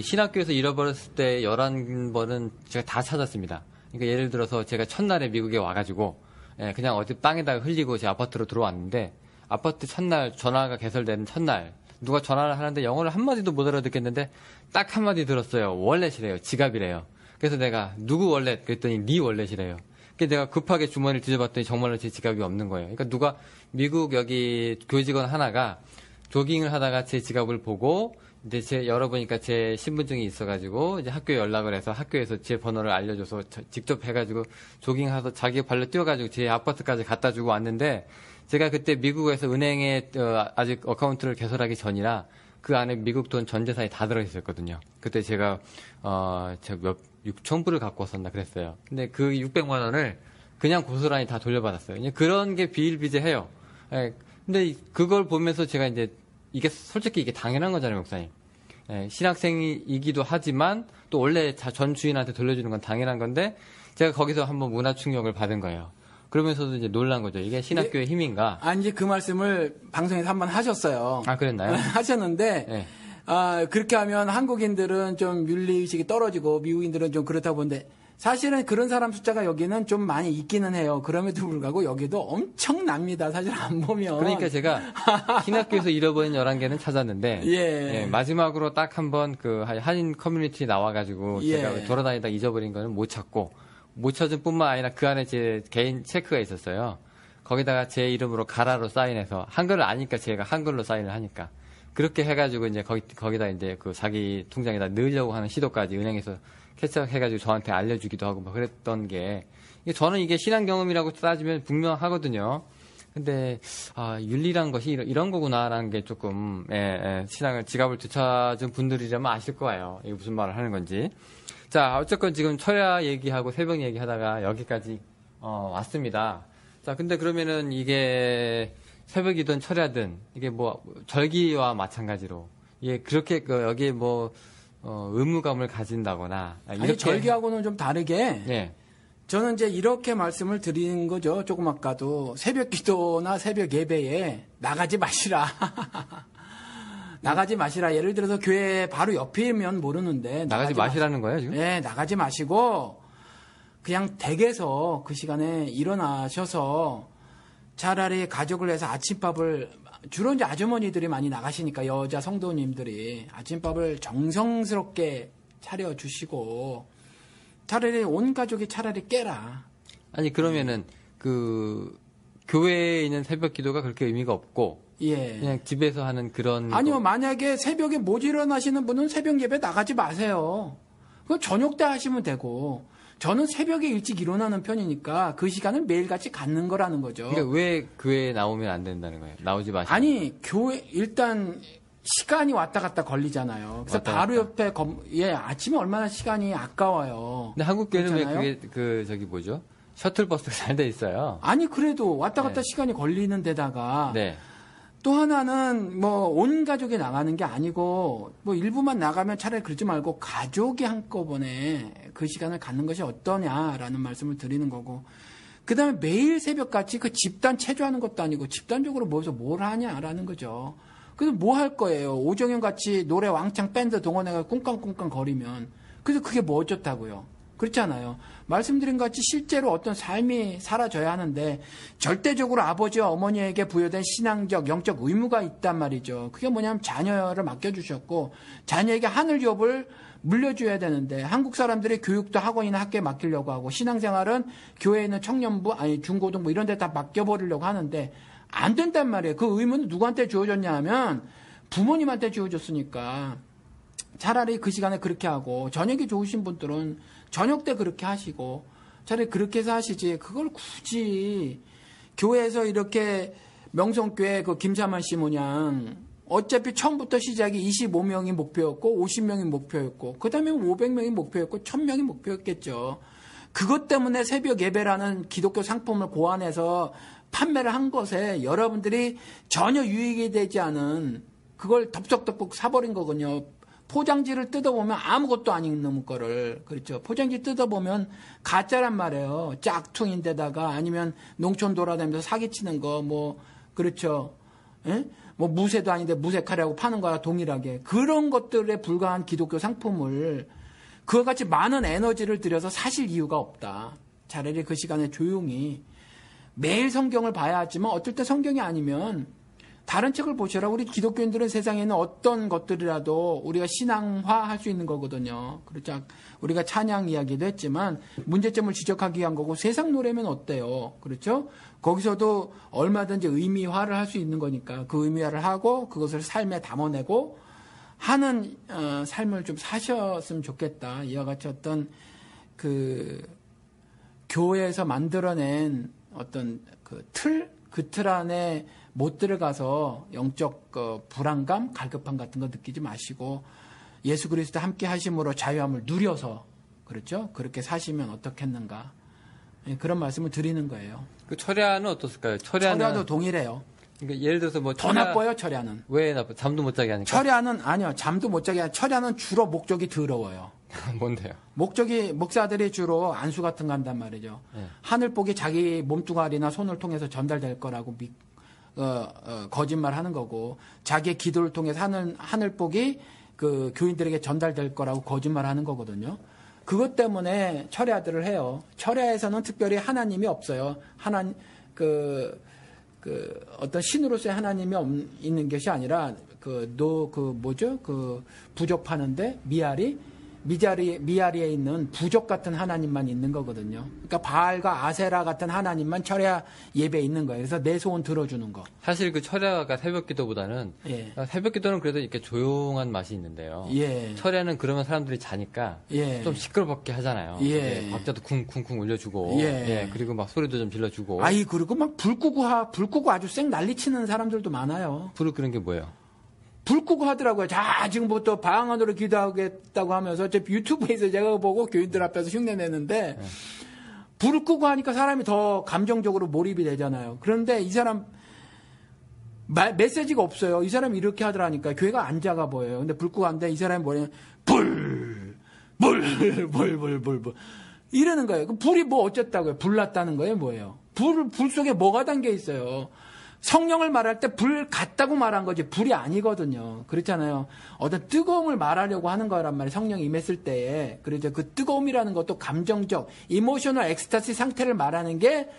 신학교에서 잃어버렸을 때 11번은 제가 다 찾았습니다. 그러니까 예를 들어서 제가 첫날에 미국에 와가지고 그냥 어디 땅에다가 흘리고 제 아파트로 들어왔는데 아파트 첫날 전화가 개설되는 첫날 누가 전화를 하는데 영어를 한마디도 못 알아듣겠는데 딱 한마디 들었어요. 월렛이래요. 지갑이래요. 그래서 내가 누구 월렛? 그랬더니 네 월렛이래요. 그래서 내가 급하게 주머니를 뒤져봤더니 정말로 제 지갑이 없는 거예요. 그러니까 누가 미국 여기 교직원 하나가 조깅을 하다가 제 지갑을 보고 이제 열어보니까 제 신분증이 있어가지고 이제 학교에 연락을 해서 학교에서 제 번호를 알려줘서 직접 해가지고 조깅하서 자기 발로 뛰어가지고 제 아파트까지 갖다 주고 왔는데 제가 그때 미국에서 은행에 아직 어카운트를 개설하기 전이라 그 안에 미국 돈 전 재산이 다 들어있었거든요. 그때 제가 6,000불을 갖고 왔었나 그랬어요. 근데 그 600만 원을 그냥 고스란히 다 돌려받았어요. 이제 그런 게 비일비재해요. 근데 그걸 보면서 제가 이제 솔직히 이게 당연한 거잖아요, 목사님. 신학생이기도 하지만 또 원래 전 주인한테 돌려주는 건 당연한 건데 제가 거기서 한번 문화 충격을 받은 거예요. 그러면서도 이제 놀란 거죠. 이게 신학교의 힘인가? 이제 그 말씀을 방송에서 한번 하셨어요. 그랬나요? 하셨는데, 네. 그렇게 하면 한국인들은 좀 윤리의식이 떨어지고 미국인들은 좀 그렇다고 보는데, 사실은 그런 사람 숫자가 여기는 좀 많이 있기는 해요. 그럼에도 불구하고 여기도 엄청납니다. 사실 안 보면. 그러니까 제가 신학교에서 잃어버린 11개는 찾았는데, 마지막으로 딱 한번 한인 커뮤니티 나와가지고 제가 돌아다니다 잊어버린 거는 못 찾고, 못 찾은 뿐만 아니라 그 안에 제 개인 체크가 있었어요. 거기다가 제 이름으로 가라로 사인해서 한글을 아니까 제가 한글로 사인을 하니까 그렇게 해가지고 이제 거기다 이제 자기 통장에다 넣으려고 하는 시도까지 은행에서 캐치해가지고 저한테 알려주기도 하고 막 그랬던 게 저는 이게 신앙 경험이라고 따지면 분명하거든요. 근데 윤리란 것이 이런 거구나라는 게 조금 신앙을 지갑을 되찾은 분들이라면 아실 거예요. 이게 무슨 말을 하는 건지. 자, 어쨌건 지금 철야 얘기하고 새벽 얘기하다가 여기까지 왔습니다. 자, 근데 그러면은 이게 새벽이든 철야든 이게 뭐 절기와 마찬가지로 이게 그렇게 여기에 뭐 의무감을 가진다거나 아니 절기하고는 좀 다르게 저는 이제 이렇게 말씀을 드리는 거죠. 조금 아까도 새벽 기도나 새벽 예배에 나가지 마시라. 나가지 마시라. 예를 들어서 교회 바로 옆이면 모르는데 나가지 마시라는 거예요, 지금? 네, 나가지 마시고 그냥 댁에서 그 시간에 일어나셔서 차라리 가족을 위해서 아침밥을 주로 이제 아주머니들이 많이 나가시니까 여자 성도님들이 아침밥을 정성스럽게 차려주시고 차라리 온 가족이 차라리 깨라. 아니 그러면은 그 교회에 있는 새벽 기도가 그렇게 의미가 없고 예. 그냥 집에서 하는 그런 아니요, 만약에 새벽에 못 일어나시는 분은 새벽 예배 나가지 마세요. 그럼 저녁 때 하시면 되고 저는 새벽에 일찍 일어나는 편이니까 그 시간을 매일같이 갖는 거라는 거죠. 그러니까 왜 교회에 나오면 안 된다는 거예요? 나오지 마시고. 아니, 교회 일단 시간이 왔다 갔다 걸리잖아요. 그래서 왔다 바로 갔다. 옆에 아침에 얼마나 시간이 아까워요. 근데 한국 교회는 왜 그렇잖아요? 그게 그 저기 뭐죠? 셔틀버스가 잘 돼 있어요. 아니 그래도 왔다 갔다 네. 시간이 걸리는 데다가 네. 또 하나는 뭐 온 가족이 나가는 게 아니고 뭐 일부만 나가면 차라리 그러지 말고 가족이 한꺼번에 그 시간을 갖는 것이 어떠냐라는 말씀을 드리는 거고 그다음에 매일 새벽같이 그 집단 체조하는 것도 아니고 집단적으로 모여서 뭘 하냐라는 거죠. 그래서 뭐 할 거예요? 오정현 같이 노래 왕창 밴드 동원해서 꿍깡꿍깡 거리면 그래서 그게 뭐 어쩌다고요? 그렇잖아요. 말씀드린 것 같이 실제로 어떤 삶이 사라져야 하는데 절대적으로 아버지와 어머니에게 부여된 신앙적, 영적 의무가 있단 말이죠. 그게 뭐냐면 자녀를 맡겨주셨고 자녀에게 하늘 유업을 물려줘야 되는데 한국 사람들이 교육도 학원이나 학교에 맡기려고 하고 신앙생활은 교회에 있는 청년부, 아니 중고등부 이런 데 다 맡겨버리려고 하는데 안 된단 말이에요. 그 의무는 누구한테 주어졌냐 하면 부모님한테 주어졌으니까 차라리 그 시간에 그렇게 하고 저녁이 좋으신 분들은 저녁 때 그렇게 하시고 차라리 그렇게 해서 하시지 그걸 굳이 교회에서 이렇게 명성교회 그 김사만 씨 모양 어차피 처음부터 시작이 25명이 목표였고 50명이 목표였고 그 다음에 500명이 목표였고 1000명이 목표였겠죠. 그것 때문에 새벽 예배라는 기독교 상품을 고안해서 판매를 한 것에 여러분들이 전혀 유익이 되지 않은 그걸 덥석덥석 사버린 거군요. 포장지를 뜯어보면 아무것도 아닌 놈 거를 그렇죠. 포장지 뜯어보면 가짜란 말이에요. 짝퉁인데다가 아니면 농촌 돌아다니면서 사기치는 거 뭐 그렇죠. 예? 뭐 무쇠도 아닌데 무쇠칼이라고 파는 거야 동일하게 그런 것들에 불과한 기독교 상품을 그와 같이 많은 에너지를 들여서 사실 이유가 없다. 차라리 그 시간에 조용히 매일 성경을 봐야 하지만 어떨 때 성경이 아니면 다른 책을 보셔라. 우리 기독교인들은 세상에 있는 어떤 것들이라도 우리가 신앙화할 수 있는 거거든요. 그렇죠. 우리가 찬양 이야기도 했지만 문제점을 지적하기 위한 거고 세상 노래면 어때요? 그렇죠? 거기서도 얼마든지 의미화를 할 수 있는 거니까 그 의미화를 하고 그것을 삶에 담아내고 하는 삶을 좀 사셨으면 좋겠다. 이와 같이 어떤 그 교회에서 만들어낸 어떤 그 틀 안에 못 들어가서 영적 불안감, 갈급함 같은 거 느끼지 마시고 예수 그리스도 함께 하심으로 자유함을 누려서 그렇죠? 그렇게 사시면 어떻겠는가? 그런 말씀을 드리는 거예요. 그 철야는 어떻을까요? 철야도 동일해요. 그러니까 예를 들어서 뭐 더 나빠요, 철야는. 왜 나빠? 잠도 못 자게 하니까. 철야는 아니요, 잠도 못 자게 하니까 철야는 주로 목적이 더러워요. 뭔데요? 목사들이 주로 안수 같은 거 한단 말이죠. 네. 하늘복이 자기 몸뚱아리나 손을 통해서 전달될 거라고 거짓말 하는 거고, 자기의 기도를 통해서 하늘복이 그 교인들에게 전달될 거라고 거짓말 하는 거거든요. 그것 때문에 철야들을 해요. 철야에서는 특별히 하나님이 없어요. 어떤 신으로서의 하나님이 있는 것이 아니라, 부족 파는데 미아리에 있는 부족 같은 하나님만 있는 거거든요. 그러니까 바알과 아세라 같은 하나님만 철야 예배에 있는 거예요. 그래서 내 소원 들어주는 거. 사실 그 철야가 새벽 기도보다는 예. 새벽 기도는 그래도 이렇게 조용한 맛이 있는데요. 예. 철야는 그러면 사람들이 자니까 예. 좀 시끄럽게 하잖아요. 예. 박자도 쿵쿵쿵 울려주고, 예. 그리고 막 소리도 좀 질러주고. 그리고 막 불 끄고 아주 쌩 난리 치는 사람들도 많아요. 불을 끄는 게 뭐예요? 불 끄고 하더라고요. 자, 지금부터 방언으로 기도하겠다고 하면서 저 유튜브에서 제가 보고 교인들 앞에서 흉내 내는데 불을 끄고 하니까 사람이 더 감정적으로 몰입이 되잖아요. 그런데 이 사람 메시지가 없어요. 이 사람이 이렇게 하더라니까 교회가 안 작아 보여요. 근데 불 끄고 하는데 이 사람이 뭐냐면 불 이러는 거예요. 그 불이 뭐 어쨌다고요? 불났다는 거예요? 뭐예요? 불 속에 뭐가 담겨 있어요? 성령을 말할 때 불 같다고 말한 거지 불이 아니거든요. 그렇잖아요. 어떤 뜨거움을 말하려고 하는 거란 말이에요. 성령이 임했을 때에. 그래서 그 뜨거움이라는 것도 감정적, 이모셔널 엑스타시 상태를 말하는 게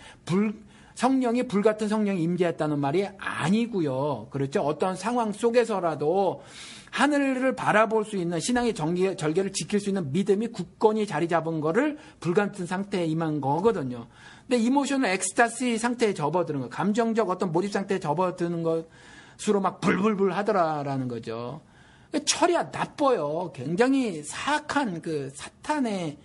성령이 불같은 성령이 임재했다는 말이 아니고요. 그렇죠. 어떤 상황 속에서라도 하늘을 바라볼 수 있는 신앙의 절개를 지킬 수 있는 믿음이 굳건히 자리 잡은 거를 불같은 상태에 임한 거거든요. 근데 이모셔널 엑스타시 상태에 접어드는 거, 감정적 어떤 몰입 상태에 접어드는 것으로 막 불불불 하더라라는 거죠. 철야 나빠요. 굉장히 사악한 그 사탄의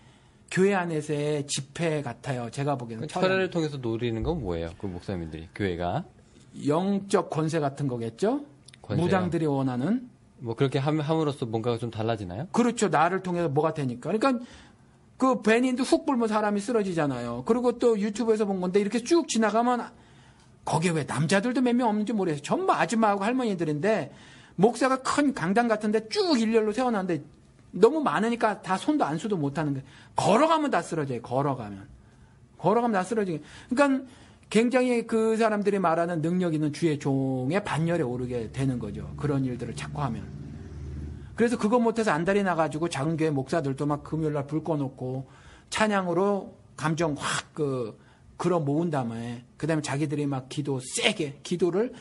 교회 안에서의 집회 같아요. 제가 보기에는. 철야를 통해서 노리는 건 뭐예요? 그 목사님들이 교회가 영적 권세 같은 거겠죠. 권세요? 무당들이 원하는. 뭐 그렇게 함으로써 뭔가가 좀 달라지나요? 그렇죠. 나를 통해서 뭐가 되니까. 그러니까 그 벤인도 훅 불면 사람이 쓰러지잖아요. 그리고 또 유튜브에서 본 건데 이렇게 쭉 지나가면 거기에 왜 남자들도 몇 명 없는지 모르겠어요. 전부 아줌마하고 할머니들인데 목사가 큰 강당 같은데 쭉 일렬로 세워놨는데 너무 많으니까 다 손도 안수도 못하는 거예요. 걸어가면 다 쓰러져요. 걸어가면 다 쓰러지게. 그러니까 굉장히 그 사람들이 말하는 능력 있는 주의 종의 반열에 오르게 되는 거죠. 그런 일들을 자꾸 하면. 그래서 그거 못해서 안달이 나가지고 작은 교회 목사들도 막 금요일날 불 꺼놓고 찬양으로 감정 확 그런 모은 다음에 그다음에 자기들이 막 기도를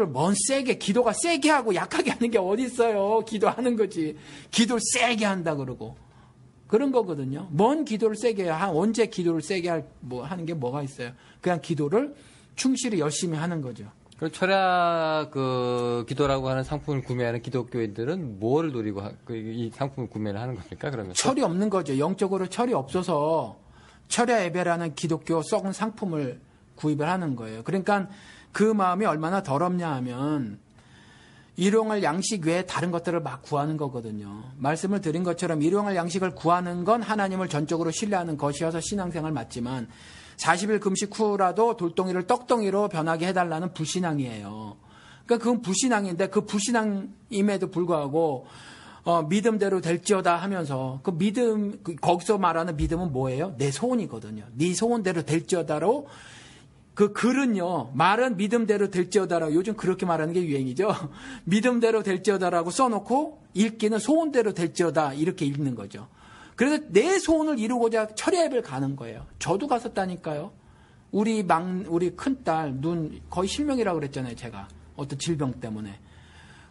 뭔 세게 기도가 세게 하고 약하게 하는 게 어디 있어요. 기도하는 거지. 기도를 세게 한다 그러고 그런 거거든요. 뭔 기도를 세게 해야 언제 기도를 세게 하는 게 뭐가 있어요. 그냥 기도를 충실히 열심히 하는 거죠. 그럼 철야 기도라고 하는 상품을 구매하는 기독교인들은 뭐를 노리고 이 상품을 구매를 하는 겁니까? 그러면 철이 없는 거죠. 영적으로 철이 없어서 철야 예배라는 기독교 썩은 상품을 구입을 하는 거예요. 그러니까 그 마음이 얼마나 더럽냐 하면 일용할 양식 외에 다른 것들을 막 구하는 거거든요. 말씀을 드린 것처럼 일용할 양식을 구하는 건 하나님을 전적으로 신뢰하는 것이어서 신앙생활 맞지만 40일 금식 후라도 돌덩이를 떡덩이로 변하게 해달라는 불신앙이에요. 그러니까 그건 불신앙인데 그 불신앙임에도 불구하고 믿음대로 될지어다 하면서 그 믿음 거기서 말하는 믿음은 뭐예요? 내 소원이거든요. 네 소원대로 될지어다로 그 글은요. 말은 믿음대로 될지어다라고 요즘 그렇게 말하는 게 유행이죠. 믿음대로 될지어다라고 써놓고 읽기는 소원대로 될지어다 이렇게 읽는 거죠. 그래서 내 소원을 이루고자 철야 예배를 가는 거예요. 저도 갔었다니까요. 우리 큰딸 눈 거의 실명이라고 그랬잖아요. 제가 어떤 질병 때문에.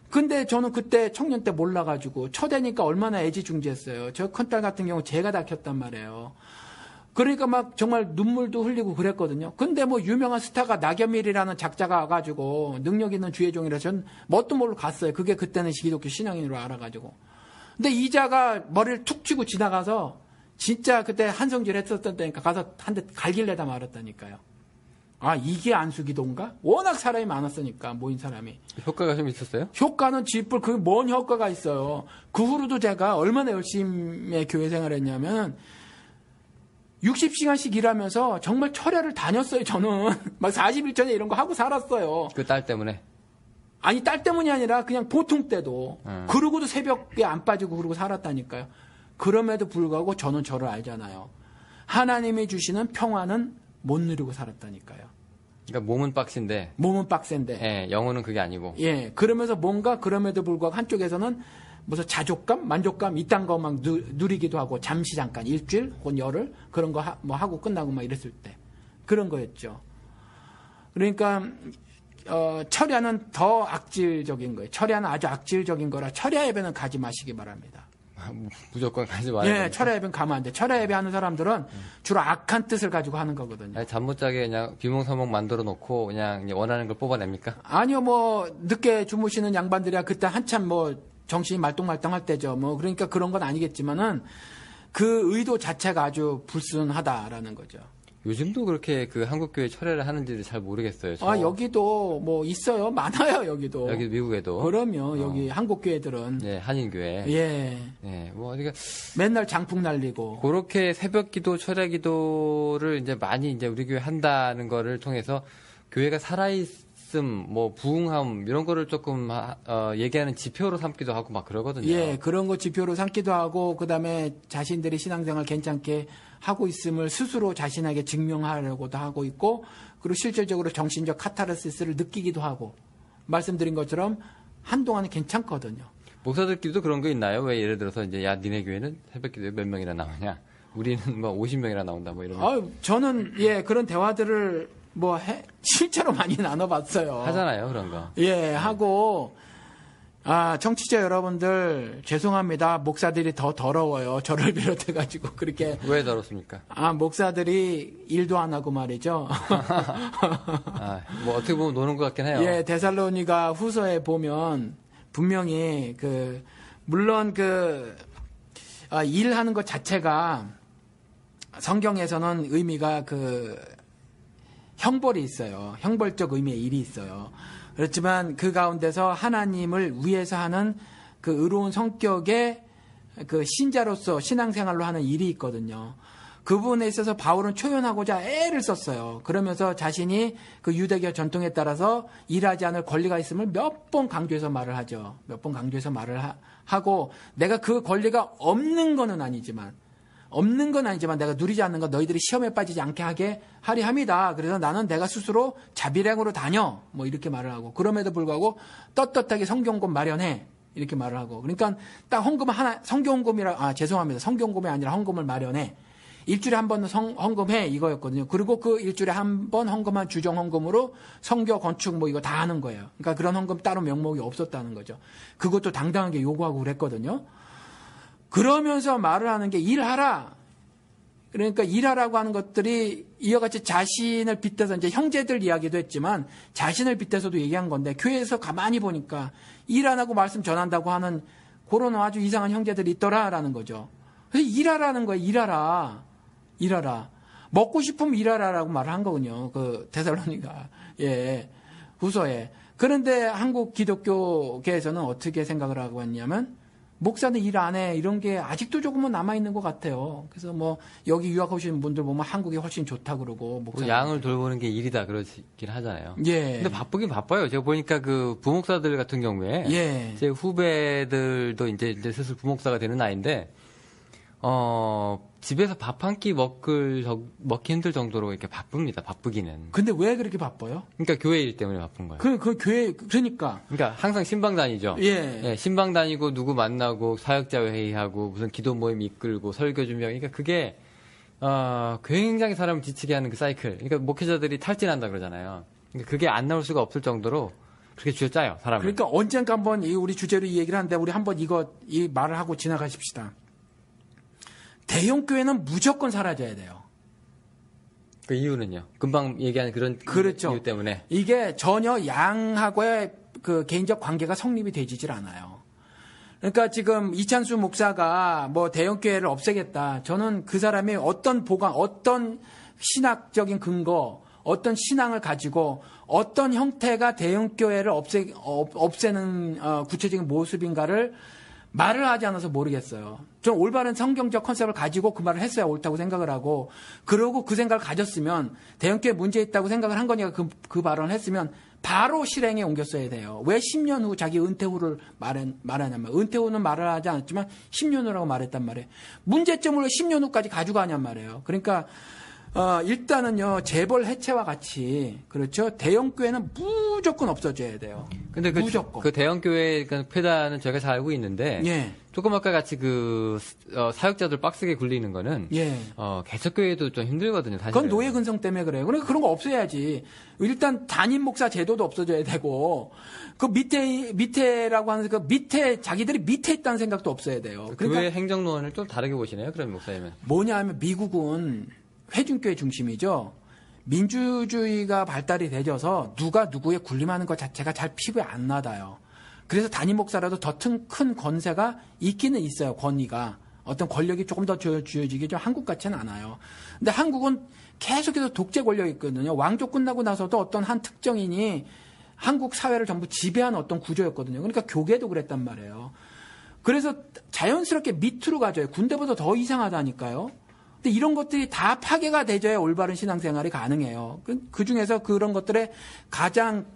근데 저는 그때 청년 때 몰라가지고 처대니까 얼마나 애지중지했어요. 저 큰딸 같은 경우 제가 다 켰단 말이에요. 그러니까 막 정말 눈물도 흘리고 그랬거든요. 근데 뭐 유명한 스타가 나겸일이라는 작자가 와가지고 능력 있는 주의 종이라 전 뭣도 모르고 갔어요. 그게 그때는 기독교 신앙인으로 알아가지고. 근데 이자가 머리를 툭 치고 지나가서 진짜 그때 한성질 했었다니까 가서 한 대 갈길래다 말았다니까요. 아 이게 안수기도인가? 워낙 사람이 많았으니까 모인 사람이. 효과가 좀 있었어요? 효과는 쥐뿔 그게 뭔 효과가 있어요. 그 후로도 제가 얼마나 열심히 교회 생활했냐면 60시간씩 일하면서 정말 철야를 다녔어요. 저는 막 40일 전에 이런 거 하고 살았어요. 그 딸 때문에? 아니 딸 때문이 아니라 그냥 보통 때도 그러고도 새벽에 안 빠지고 그러고 살았다니까요. 그럼에도 불구하고 저는 저를 알잖아요. 하나님이 주시는 평화는 못 누리고 살았다니까요. 그러니까 몸은 빡신데 몸은 빡센데 예, 영혼은 그게 아니고. 예, 그러면서 뭔가 그럼에도 불구하고 한쪽에서는 무슨 자족감, 만족감 이딴 거 막 누리기도 하고 잠시 잠깐 일주일 혹은 열흘 그런 거 뭐 하고 끝나고 막 이랬을 때 그런 거였죠. 그러니까 철야는 더 악질적인 거예요. 철야는 아주 악질적인 거라 철야 예배는 가지 마시기 바랍니다. 무조건 가지 말아야 예, 철야 예배는 가면 안 돼. 철야 예배 하는 사람들은 주로 악한 뜻을 가지고 하는 거거든요. 잠 못 자게 그냥 비몽사몽 만들어 놓고 그냥 원하는 걸 뽑아냅니까? 아니요, 뭐 늦게 주무시는 양반들이야 그때 한참 뭐 정신이 말똥말똥할 때죠. 뭐 그러니까 그런 건 아니겠지만은 그 의도 자체가 아주 불순하다라는 거죠. 요즘도 그렇게 그 한국교회 철야를 하는지를 잘 모르겠어요. 아, 여기도 뭐 있어요. 많아요, 여기도. 여기 미국에도. 그럼요. 여기 한국 교회들은. 예, 한인교회. 예. 예, 뭐 어디가 맨날 장풍 날리고. 그렇게 새벽 기도, 철야 기도를 이제 많이 이제 우리 교회 한다는 거를 통해서 교회가 살아 있음, 뭐 부흥함 이런 거를 조금 얘기하는 지표로 삼기도 하고 막 그러거든요. 예, 그런 거 지표로 삼기도 하고 그다음에 자신들이 신앙생활 괜찮게 하고 있음을 스스로 자신에게 증명하려고도 하고 있고 그리고 실질적으로 정신적 카타르시스를 느끼기도 하고 말씀드린 것처럼 한동안은 괜찮거든요. 목사들끼리도 그런 거 있나요? 왜 예를 들어서 이제 야 니네 교회는 새벽기도에 몇 명이나 나오냐? 우리는 뭐 50명이나 나온다 뭐 이런. 저는 예 그런 대화들을 실제로 많이 나눠봤어요. 하잖아요 그런 거. 예 하고 청취자 여러분들 죄송합니다. 목사들이 더 더러워요. 저를 비롯해가지고 그렇게. 왜 더럽습니까? 목사들이 일도 안 하고 말이죠. 뭐 어떻게 보면 노는 것 같긴 해요. 예, 데살로니가 후서에 보면 분명히 물론 일하는 것 자체가 성경에서는 의미가 형벌이 있어요. 형벌적 의미의 일이 있어요. 그렇지만 그 가운데서 하나님을 위해서 하는 그 의로운 성격의 그 신자로서 신앙생활로 하는 일이 있거든요. 그 부분에 있어서 바울은 초연하고자 애를 썼어요. 그러면서 자신이 그 유대교 전통에 따라서 일하지 않을 권리가 있음을 몇 번 강조해서 말을 하죠. 몇 번 강조해서 말을 하고 내가 그 권리가 없는 건 아니지만 내가 누리지 않는 건 너희들이 시험에 빠지지 않게 하게 하리 함이다. 그래서 나는 내가 스스로 자비량으로 다녀. 뭐 이렇게 말을 하고 그럼에도 불구하고 떳떳하게 성경금 마련해. 이렇게 말을 하고 그러니까 딱 헌금을 성경금이 아니라 헌금을 마련해. 일주일에 한 번 헌금해 이거였거든요. 그리고 그 일주일에 한 번 헌금한 주정 헌금으로 성교 건축 뭐 이거 다 하는 거예요. 그러니까 그런 헌금 따로 명목이 없었다는 거죠. 그것도 당당하게 요구하고 그랬거든요. 그러면서 말을 하는 게 일하라. 그러니까 일하라고 하는 것들이 이와 같이 자신을 빗대서 이제 형제들 이야기도 했지만 자신을 빗대서도 얘기한 건데 교회에서 가만히 보니까 일 안 하고 말씀 전한다고 하는 그런 아주 이상한 형제들이 있더라라는 거죠. 그래서 일하라는 거예요. 일하라. 먹고 싶으면 일하라라고 말을 한 거군요. 그 데살로니가 후서에. 그런데 한국 기독교계에서는 어떻게 생각을 하고 있냐면 목사는 일 안 해. 이런 게 아직도 조금은 남아있는 것 같아요. 그래서 뭐, 여기 유학 오시는 분들 보면 한국이 훨씬 좋다 그러고, 목사. 양을 돌보는 게 일이다 그러긴 하잖아요. 예. 근데 바쁘긴 바빠요. 제가 보니까 그 부목사들 같은 경우에. 예. 제 후배들도 이제 슬슬 부목사가 되는 나이인데, 집에서 밥 한 끼 먹기 힘들 정도로 이렇게 바쁩니다. 바쁘기는. 근데 왜 그렇게 바빠요? 그러니까 교회 일 때문에 바쁜 거예요. 그러니까. 그러니까 항상 신방 다니죠. 예. 신방 다니고 누구 만나고 사역자 회의하고 무슨 기도 모임 이끌고 설교 준비하고 그러니까 그게 굉장히 사람을 지치게 하는 그 사이클. 그러니까 목회자들이 탈진한다 그러잖아요. 그러니까 그게 안 나올 수가 없을 정도로 그렇게 쥐어짜요, 사람을. 그러니까 언젠가 한번 우리 주제로 이 얘기를 하는데 우리 한번 이 말을 하고 지나가십시다. 대형 교회는 무조건 사라져야 돼요. 그 이유는요? 금방 얘기한 그렇죠. 이유 때문에. 이게 전혀 양하고의 그 개인적 관계가 성립이 되지질 않아요. 그러니까 지금 이찬수 목사가 뭐 대형 교회를 없애겠다. 저는 그 사람이 어떤 신학적인 근거, 어떤 신앙을 가지고 어떤 형태가 대형 교회를 없애는 구체적인 모습인가를 말을 하지 않아서 모르겠어요. 좀 올바른 성경적 컨셉을 가지고 그 말을 했어야 옳다고 생각을 하고, 그러고 그 생각을 가졌으면, 대형교회 문제 있다고 생각을 한 거니까 그 발언을 했으면 바로 실행에 옮겼어야 돼요. 왜 10년 후 자기 은퇴 후를 말하냐면, 은퇴 후는 말을 하지 않았지만 10년 후라고 말했단 말이에요. 문제점을 왜 10년 후까지 가져가냔 말이에요. 그러니까 일단은요, 재벌 해체와 같이, 그렇죠? 대형교회는 무조건 없어져야 돼요. 근데 무조건. 그 대형교회 폐단은 저희가 잘 알고 있는데, 예. 조금 아까 같이 사역자들 빡세게 굴리는 거는, 예. 개척교회도 좀 힘들거든요, 사실. 그건 노예 근성 때문에 그래요. 그러니까 그런 거 없애야지. 일단 단임 목사 제도도 없어져야 되고, 그 밑에라고 하는 자기들이 밑에 있다는 생각도 없어야 돼요. 그러니까 교회 행정론을 좀 다르게 보시네요, 그럼 목사님은. 뭐냐 하면 미국은 회중교회 중심이죠. 민주주의가 발달이 되져서 누가 누구에 군림하는 것 자체가 잘 피부에 안 나닿아요. 그래서 단임 목사라도 더 큰 권세가 있기는 있어요. 권위가. 어떤 권력이 조금 더 쥐어지게 좀 한국 같지는 않아요. 근데 한국은 계속해서 독재 권력이 있거든요. 왕조 끝나고 나서도 어떤 한 특정인이 한국 사회를 전부 지배하는 어떤 구조였거든요. 그러니까 교계도 그랬단 말이에요. 그래서 자연스럽게 밑으로 가져요. 군대보다 더 이상하다니까요. 근데 이런 것들이 다 파괴가 되져야 올바른 신앙생활이 가능해요. 그 중에서 그런 것들의 가장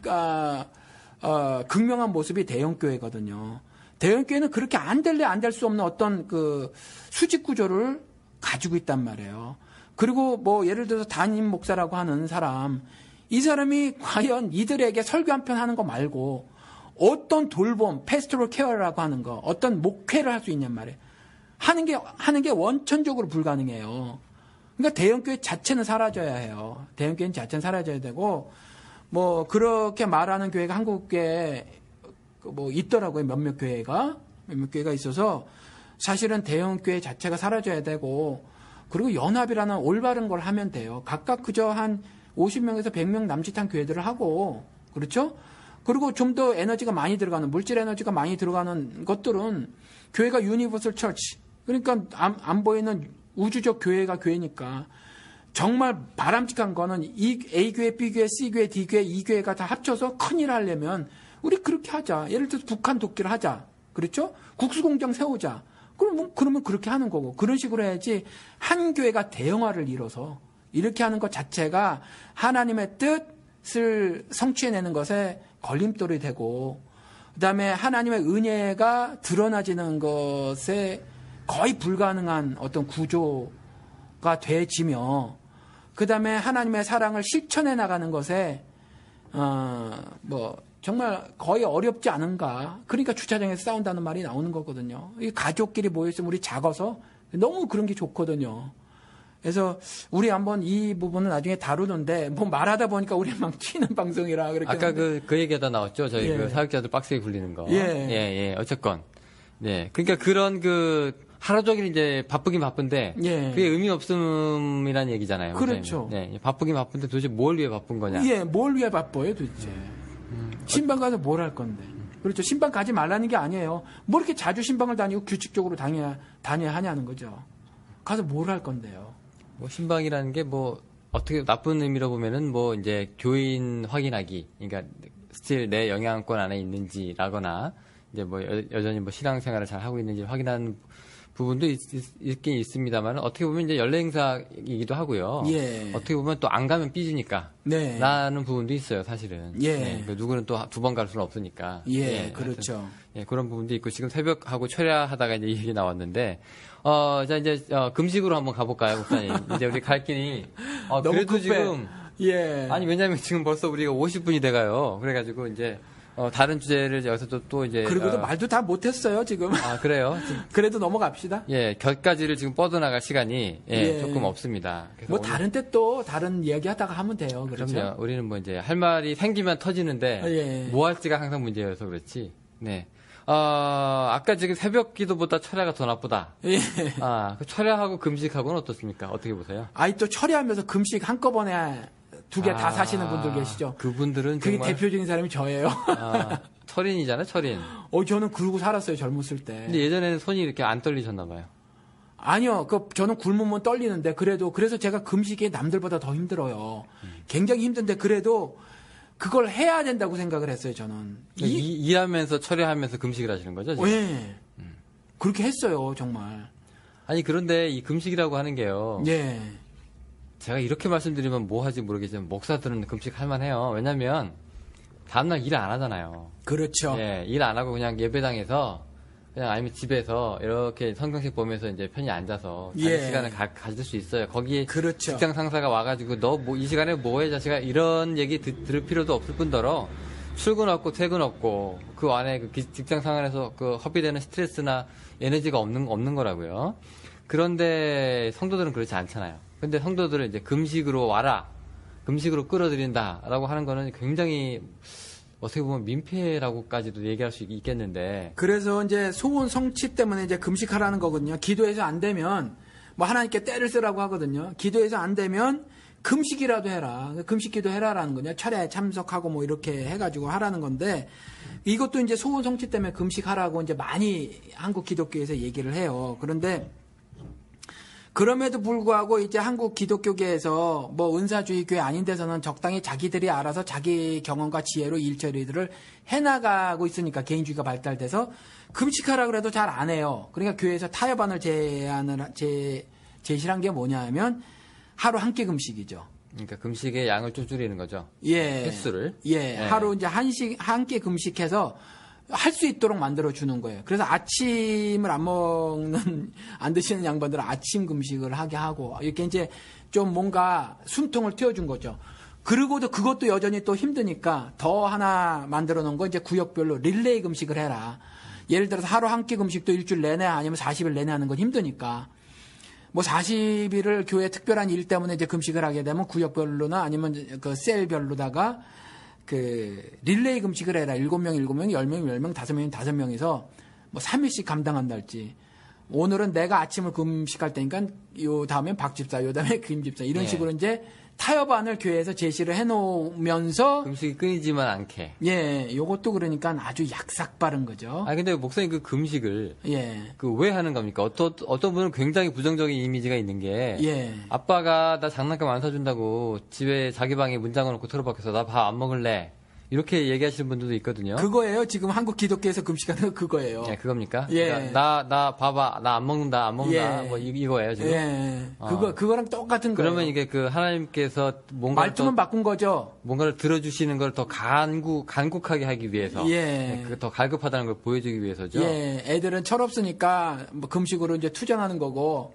극명한 모습이 대형교회거든요. 대형교회는 그렇게 안 될래 안 될 수 없는 어떤 그 수직 구조를 가지고 있단 말이에요. 그리고 뭐 예를 들어서 담임 목사라고 하는 사람, 이 사람이 과연 이들에게 설교 한 편 하는 거 말고 어떤 돌봄, 패스토럴 케어라고 하는 거, 어떤 목회를 할 수 있냔 말이에요. 하는 게 원천적으로 불가능해요. 그러니까 대형교회 자체는 사라져야 해요. 대형교회 자체는 사라져야 되고, 뭐, 그렇게 말하는 교회가 한국에 뭐 있더라고요. 몇몇 교회가 있어서 사실은 대형교회 자체가 사라져야 되고, 그리고 연합이라는 올바른 걸 하면 돼요. 각각 그저 한 50명에서 100명 남짓한 교회들을 하고, 그렇죠? 그리고 좀 더 에너지가 많이 들어가는, 물질 에너지가 많이 들어가는 것들은 교회가 유니버설 처치, 그러니까 안 보이는 우주적 교회가 교회니까 정말 바람직한 거는 이 A교회, B교회, C교회, D교회, E교회가 다 합쳐서 큰일 하려면 우리 그렇게 하자. 예를 들어서 북한 돕기를 하자. 그렇죠? 국수공장 세우자. 그러면 그렇게 하는 거고. 그런 식으로 해야지 한 교회가 대형화를 이뤄서 이렇게 하는 것 자체가 하나님의 뜻을 성취해내는 것에 걸림돌이 되고, 그 다음에 하나님의 은혜가 드러나지는 것에 거의 불가능한 어떤 구조가 되지며, 그 다음에 하나님의 사랑을 실천해 나가는 것에 뭐 정말 거의 어렵지 않은가. 그러니까 주차장에서 싸운다는 말이 나오는 거거든요. 이 가족끼리 모여있으면 우리 작아서 너무 그런 게 좋거든요. 그래서 우리 한번 이 부분은 나중에 다루는데, 뭐 말하다 보니까 우리 막 튀는 방송이라 그렇게. 아까 그 얘기가 나왔죠. 저희 예. 그 사역자들 빡세게 굴리는 거. 예. 예. 어쨌건. 네. 그러니까 그런 하루 종일 이제 바쁘긴 바쁜데. 예. 그게 의미 없음이란 얘기잖아요. 그렇죠. 네. 바쁘긴 바쁜데 도대체 뭘 위해 바쁜 거냐. 예. 뭘 위해 바빠요 도대체. 신방 가서 뭘 할 건데. 그렇죠. 신방 가지 말라는 게 아니에요. 뭐 이렇게 자주 신방을 다니고 규칙적으로 다녀야 하냐는 거죠. 가서 뭘 할 건데요. 뭐 신방이라는 게 뭐 어떻게 나쁜 의미로 보면은 뭐 이제 교인 확인하기, 그러니까 스틸 내 영향권 안에 있는지라거나 이제 뭐 여전히 뭐 신앙생활을 잘 하고 있는지 확인하는 부분도 있긴 있습니다만, 어떻게 보면 이제 연례 행사이기도 하고요. 예. 어떻게 보면 또 안 가면 삐지니까. 네. 라는 부분도 있어요, 사실은. 예. 네, 누구는 또 2번 갈 수는 없으니까. 예, 그렇죠. 예, 그런 부분도 있고, 지금 새벽하고 철야하다가 이제 이 얘기 나왔는데, 자, 이제, 금식으로 한번 가볼까요, 목사님? 이제 우리 갈 길이, 너무 그래도 급해. 지금, 예. 아니, 왜냐면 지금 벌써 우리가 50분이 돼가요. 그래가지고, 이제, 다른 주제를 여기서 또 이제. 그리고도 말도 다 못했어요, 지금. 아, 그래요? 그래도 넘어갑시다. 예, 곁가지를 지금 뻗어나갈 시간이, 예. 조금 없습니다. 그래서 뭐 오늘- 다른 때 또 다른 이야기 하다가 하면 돼요. 그렇죠. 그럼요. 우리는 뭐 이제 할 말이 생기면 터지는데, 예. 뭐 할지가 항상 문제여서 그렇지. 네. 아까 지금 새벽 기도보다 철야가 더 나쁘다. 예. 그 철야하고 금식하고는 어떻습니까? 어떻게 보세요? 아이 또 처리하면서 금식 한꺼번에 2개 다 사시는 분들 계시죠. 그분들은 그게 정말 대표적인 사람이 저예요. 철인이잖아요, 철인. 저는 그러고 살았어요, 젊었을 때. 근데 예전에는 손이 이렇게 안 떨리셨나 봐요. 아니요, 저는 굶으면 떨리는데, 그래서 제가 금식이 남들보다 더 힘들어요. 굉장히 힘든데, 그래도 그걸 해야 된다고 생각을 했어요, 저는. 일하면서 철야하면서 금식을 하시는 거죠? 지금? 예. 그렇게 했어요, 정말. 아니, 그런데 이 금식이라고 하는 게요. 예. 제가 이렇게 말씀드리면 뭐 하지 모르겠지만, 목사들은 금식 할 만해요. 왜냐면, 다음날 일 안 하잖아요. 그렇죠. 예, 일 안 하고 그냥 예배당에서 그냥 아니면 집에서 이렇게 성경책 보면서 이제 편히 앉아서 자기 예. 시간을 가질 수 있어요. 거기에 그렇죠. 직장 상사가 와가지고 너 뭐 이 시간에 뭐해 자식아 이런 얘기 들을 필요도 없을 뿐더러 출근 없고 퇴근 없고 그 안에 그 직장 생활에서 그 허비되는 스트레스나 에너지가 없는 거라고요. 그런데 성도들은 그렇지 않잖아요. 근데 성도들은 이제 금식으로 와라, 금식으로 끌어들인다라고 하는 거는 굉장히 어떻게 보면 민폐라고까지도 얘기할 수 있겠는데. 그래서 이제 소원 성취 때문에 이제 금식하라는 거거든요. 기도해서 안 되면 뭐 하나님께 때를 쓰라고 하거든요. 기도해서 안 되면 금식이라도 해라. 금식 기도 해라라는 거냐. 철야에 참석하고 뭐 이렇게 해가지고 하라는 건데, 이것도 이제 소원 성취 때문에 금식하라고 이제 많이 한국 기독교에서 얘기를 해요. 그런데 그럼에도 불구하고 이제 한국 기독교계에서 뭐 은사주의 교회 아닌 데서는 적당히 자기들이 알아서 자기 경험과 지혜로 일처리들을 해나가고 있으니까, 개인주의가 발달돼서 금식하라 그래도 잘 안 해요. 그러니까 교회에서 타협안을 제시를 한 게 뭐냐면 하루 한 끼 금식이죠. 그러니까 금식의 양을 좀 줄이는 거죠. 예. 횟수를. 예. 하루 이제 한 끼 금식해서 할 수 있도록 만들어 주는 거예요. 그래서 아침을 안 드시는 양반들은 아침 금식을 하게 하고, 이렇게 이제 좀 뭔가 숨통을 틔워준 거죠. 그리고도 그것도 여전히 또 힘드니까 더 하나 만들어 놓은 거 이제 구역별로 릴레이 금식을 해라. 예를 들어서 하루 한 끼 금식도 일주일 내내 아니면 40일 내내 하는 건 힘드니까. 뭐 40일을 교회 특별한 일 때문에 이제 금식을 하게 되면 구역별로나 아니면 그 셀별로다가 그 릴레이 금식을 해라. 7명, 7명, 10명, 10명, 5명, 5명이서 뭐 3일씩 감당한다 할지. 오늘은 내가 아침을 금식할 테니까 요 다음엔 박 집사, 요 다음에 김 집사 이런 예. 식으로 이제 타협안을 교회에서 제시를 해놓으면서 금식이 끊이지만 않게. 예, 요것도 그러니까 아주 약삭 빠른 거죠. 아 근데 목사님 그 금식을 예, 그 왜 하는 겁니까? 어떤 분은 굉장히 부정적인 이미지가 있는 게 예, 아빠가 나 장난감 안 사준다고 집에 자기 방에 문 잠궈놓고 틀어박혀서 나 밥 안 먹을래 이렇게 얘기하시는 분들도 있거든요. 그거예요. 지금 한국 기독교에서 금식하는 거 그거예요. 예, 그겁니까? 예. 그러니까 나 봐봐 나 안 먹는다 예. 뭐 이거예요 지금. 예, 그거랑 똑같은 거예요. 그러면 이게 그 하나님께서 말투만 바꾼 거죠. 뭔가를 들어주시는 걸 더 간곡하게 하기 위해서, 예. 그게 더 갈급하다는 걸 보여주기 위해서죠. 예, 애들은 철없으니까 뭐 금식으로 이제 투정하는 거고,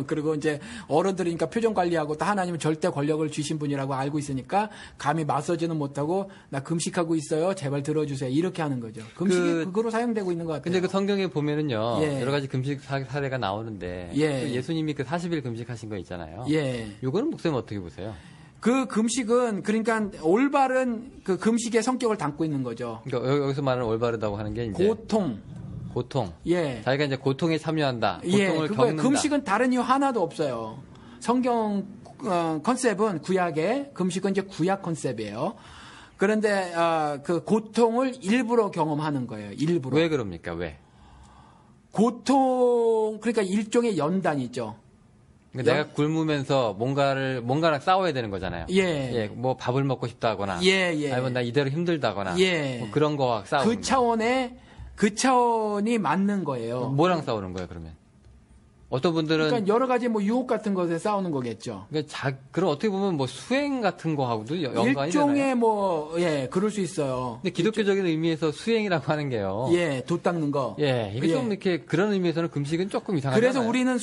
그리고 이제 어른들이니까 표정 관리하고 또 하나님은 절대 권력을 주신 분이라고 알고 있으니까 감히 맞서지는 못하고 나 금식하고 있어요. 제발 들어주세요. 이렇게 하는 거죠. 금식이 그거로 사용되고 있는 것 같아요. 근데 그 성경에 보면은요, 예. 여러 가지 금식 사례가 나오는데, 예. 그 예수님이 그 40일 금식하신 거 있잖아요. 예. 요거는 목사님 어떻게 보세요? 그 금식은 그러니까 올바른 그 금식의 성격을 담고 있는 거죠. 그러니까 여기서 말하는 올바르다고 하는 게 이제 고통. 예. 자기가 이제 고통에 참여한다. 예, 고통을 그거예요. 겪는다. 금식은 다른 이유 하나도 없어요. 성경 컨셉은 구약의 금식은 이제 구약 컨셉이에요. 그런데 그 고통을 일부러 경험하는 거예요. 일부러. 왜 그럽니까? 왜? 고통 그러니까 일종의 연단이죠. 그러니까 내가 굶으면서 뭔가랑 싸워야 되는 거잖아요. 예. 뭐 밥을 먹고 싶다거나. 예, 예. 아니면 나 이대로 힘들다거나. 예. 뭐 그런 거와 싸우는 그 차원이 맞는 거예요. 뭐랑 싸우는 거예요, 그러면? 어떤 분들은. 그러니까 여러 가지 뭐 유혹 같은 것에 싸우는 거겠죠. 그러니까 그럼 어떻게 보면 뭐 수행 같은 거하고도 연관이 일종의 되나요? 뭐, 예, 그럴 수 있어요. 근데 기독교적인 의미에서 수행이라고 하는 게요. 예, 돛 닦는 거. 예, 이게 좀 이렇게 그런 의미에서는 금식은 조금 이상하잖아요. 그래서 우리는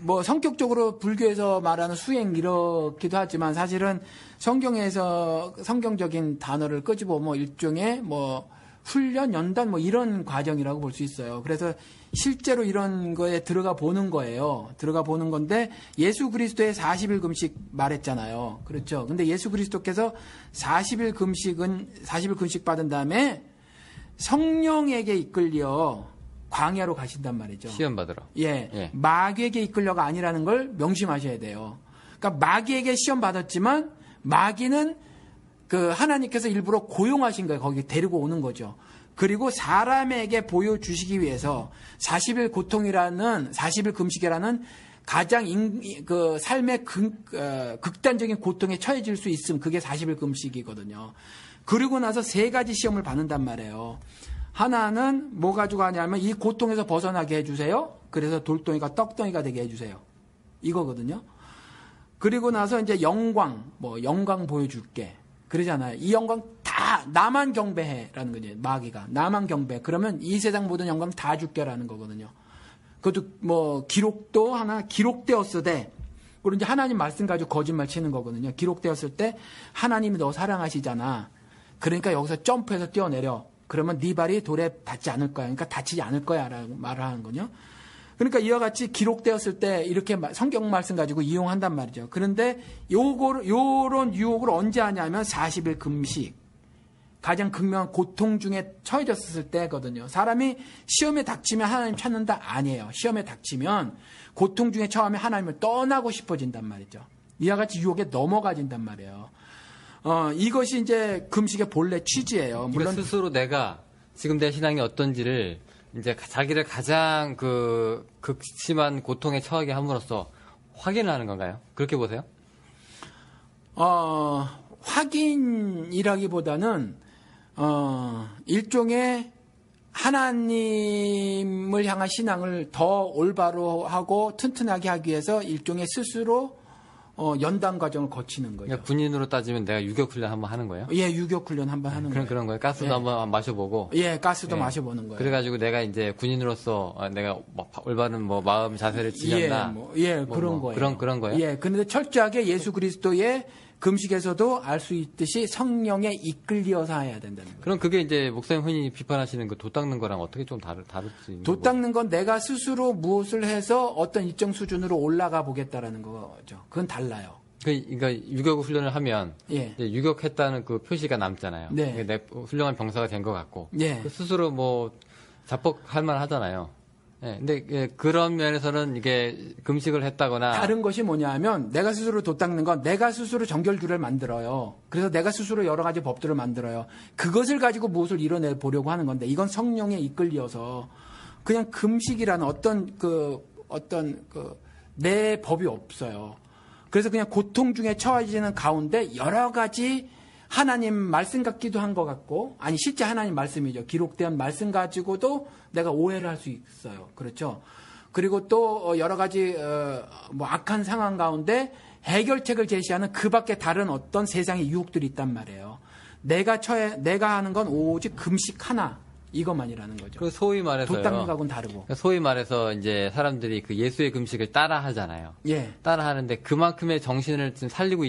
뭐 성격적으로 불교에서 말하는 수행 이렇기도 하지만 사실은 성경적인 단어를 끄집어 뭐 일종의 뭐 훈련, 연단 뭐 이런 과정이라고 볼 수 있어요. 그래서 실제로 이런 거에 들어가 보는 거예요. 들어가 보는 건데 예수 그리스도의 40일 금식 말했잖아요. 그렇죠. 근데 예수 그리스도께서 40일 금식 받은 다음에 성령에게 이끌려 광야로 가신단 말이죠. 시험 받으러. 예. 마귀에게 이끌려가 아니라는 걸 명심하셔야 돼요. 그러니까 마귀에게 시험 받았지만 마귀는 그 하나님께서 일부러 고용하신 거예요. 거기 데리고 오는 거죠. 그리고 사람에게 보여주시기 위해서 40일 금식이라는 가장 그 삶의 극단적인 고통에 처해질 수 있음. 그게 40일 금식이거든요. 그리고 나서 3가지 시험을 받는단 말이에요. 하나는 뭐 가지고 하냐면 이 고통에서 벗어나게 해주세요. 그래서 돌덩이가 떡덩이가 되게 해주세요. 이거거든요. 그리고 나서 이제 영광 보여줄게. 그러잖아요. 이 영광 다 나만 경배해라는 거죠. 마귀가 나만 경배. 그러면 이 세상 모든 영광 다 줄게라는 거거든요. 그것도 뭐 기록되었으되 그리고 이제 하나님 말씀 가지고 거짓말 치는 거거든요. 기록되었을 때 하나님이 너 사랑하시잖아. 그러니까 여기서 점프해서 뛰어내려. 그러면 네 발이 돌에 닿지 않을 거야. 그러니까 다치지 않을 거야라고 말을 하는 거죠. 그러니까 이와 같이 기록되었을 때 이렇게 성경 말씀 가지고 이용한단 말이죠. 그런데 요런 유혹을 언제 하냐면 40일 금식. 가장 극명한 고통 중에 처해졌을 때거든요. 사람이 시험에 닥치면 하나님 찾는다? 아니에요. 시험에 닥치면 고통 중에 처하면 하나님을 떠나고 싶어진단 말이죠. 이와 같이 유혹에 넘어가진단 말이에요. 이것이 이제 금식의 본래 취지예요. 물론 스스로 내가 지금 내 신앙이 어떤지를 이제 자기를 가장 그 극심한 고통에 처하게 함으로써 확인을 하는 건가요? 그렇게 보세요? 확인이라기보다는 일종의 하나님을 향한 신앙을 더 올바로 하고 튼튼하게 하기 위해서 일종의 스스로 연단 과정을 거치는 거죠. 그러니까 군인으로 따지면 내가 유격 훈련 한번 하는 거예요? 예, 유격 훈련 한번 하는 거예요. 그런 거예요. 가스도 예. 한번 마셔보고. 예, 가스도 예. 마셔보는 거예요. 그래가지고 내가 이제 군인으로서 내가 올바른 마음 자세를 지녔나? 그런 거예요. 그런 거예요? 예, 그런데 철저하게 예수 그리스도의 금식에서도 알 수 있듯이 성령에 이끌려서 해야 된다는 거예요. 그럼 그게 이제 목사님 흔히 비판하시는 그 돛 닦는 거랑 어떻게 좀 다를 수 있는 돛 닦는 건 내가 스스로 무엇을 해서 어떤 일정 수준으로 올라가 보겠다라는 거죠. 그건 달라요. 그러니까 유격 훈련을 하면 예. 이제 유격했다는 그 표시가 남잖아요. 네. 내 훌륭한 병사가 된 것 같고 예. 그 스스로 뭐 자뻑할 만하잖아요. 예, 근데 그런 면에서는 이게 금식을 했다거나 다른 것이 뭐냐 하면 내가 스스로 돛 닦는 건 내가 스스로 정결규를 만들어요. 그래서 내가 스스로 여러 가지 법들을 만들어요. 그것을 가지고 무엇을 이뤄내 보려고 하는 건데 이건 성령에 이끌려서 그냥 금식이라는 어떤 내 법이 없어요. 그래서 그냥 고통 중에 처해지는 가운데 여러 가지 하나님 말씀 같기도 한 것 같고, 아니 실제 하나님 말씀이죠. 기록된 말씀 가지고도 내가 오해를 할 수 있어요. 그렇죠. 그리고 또 여러 가지 악한 상황 가운데 해결책을 제시하는 그 밖에 다른 어떤 세상의 유혹들이 있단 말이에요. 내가 하는 건 오직 금식 하나 이것만이라는 거죠. 그 소위 말해서요. 돛 닦는 거하고는 다르고. 소위 말해서 이제 사람들이 그 예수의 금식을 따라 하잖아요. 예. 따라 하는데 그만큼의 정신을 지금 살리고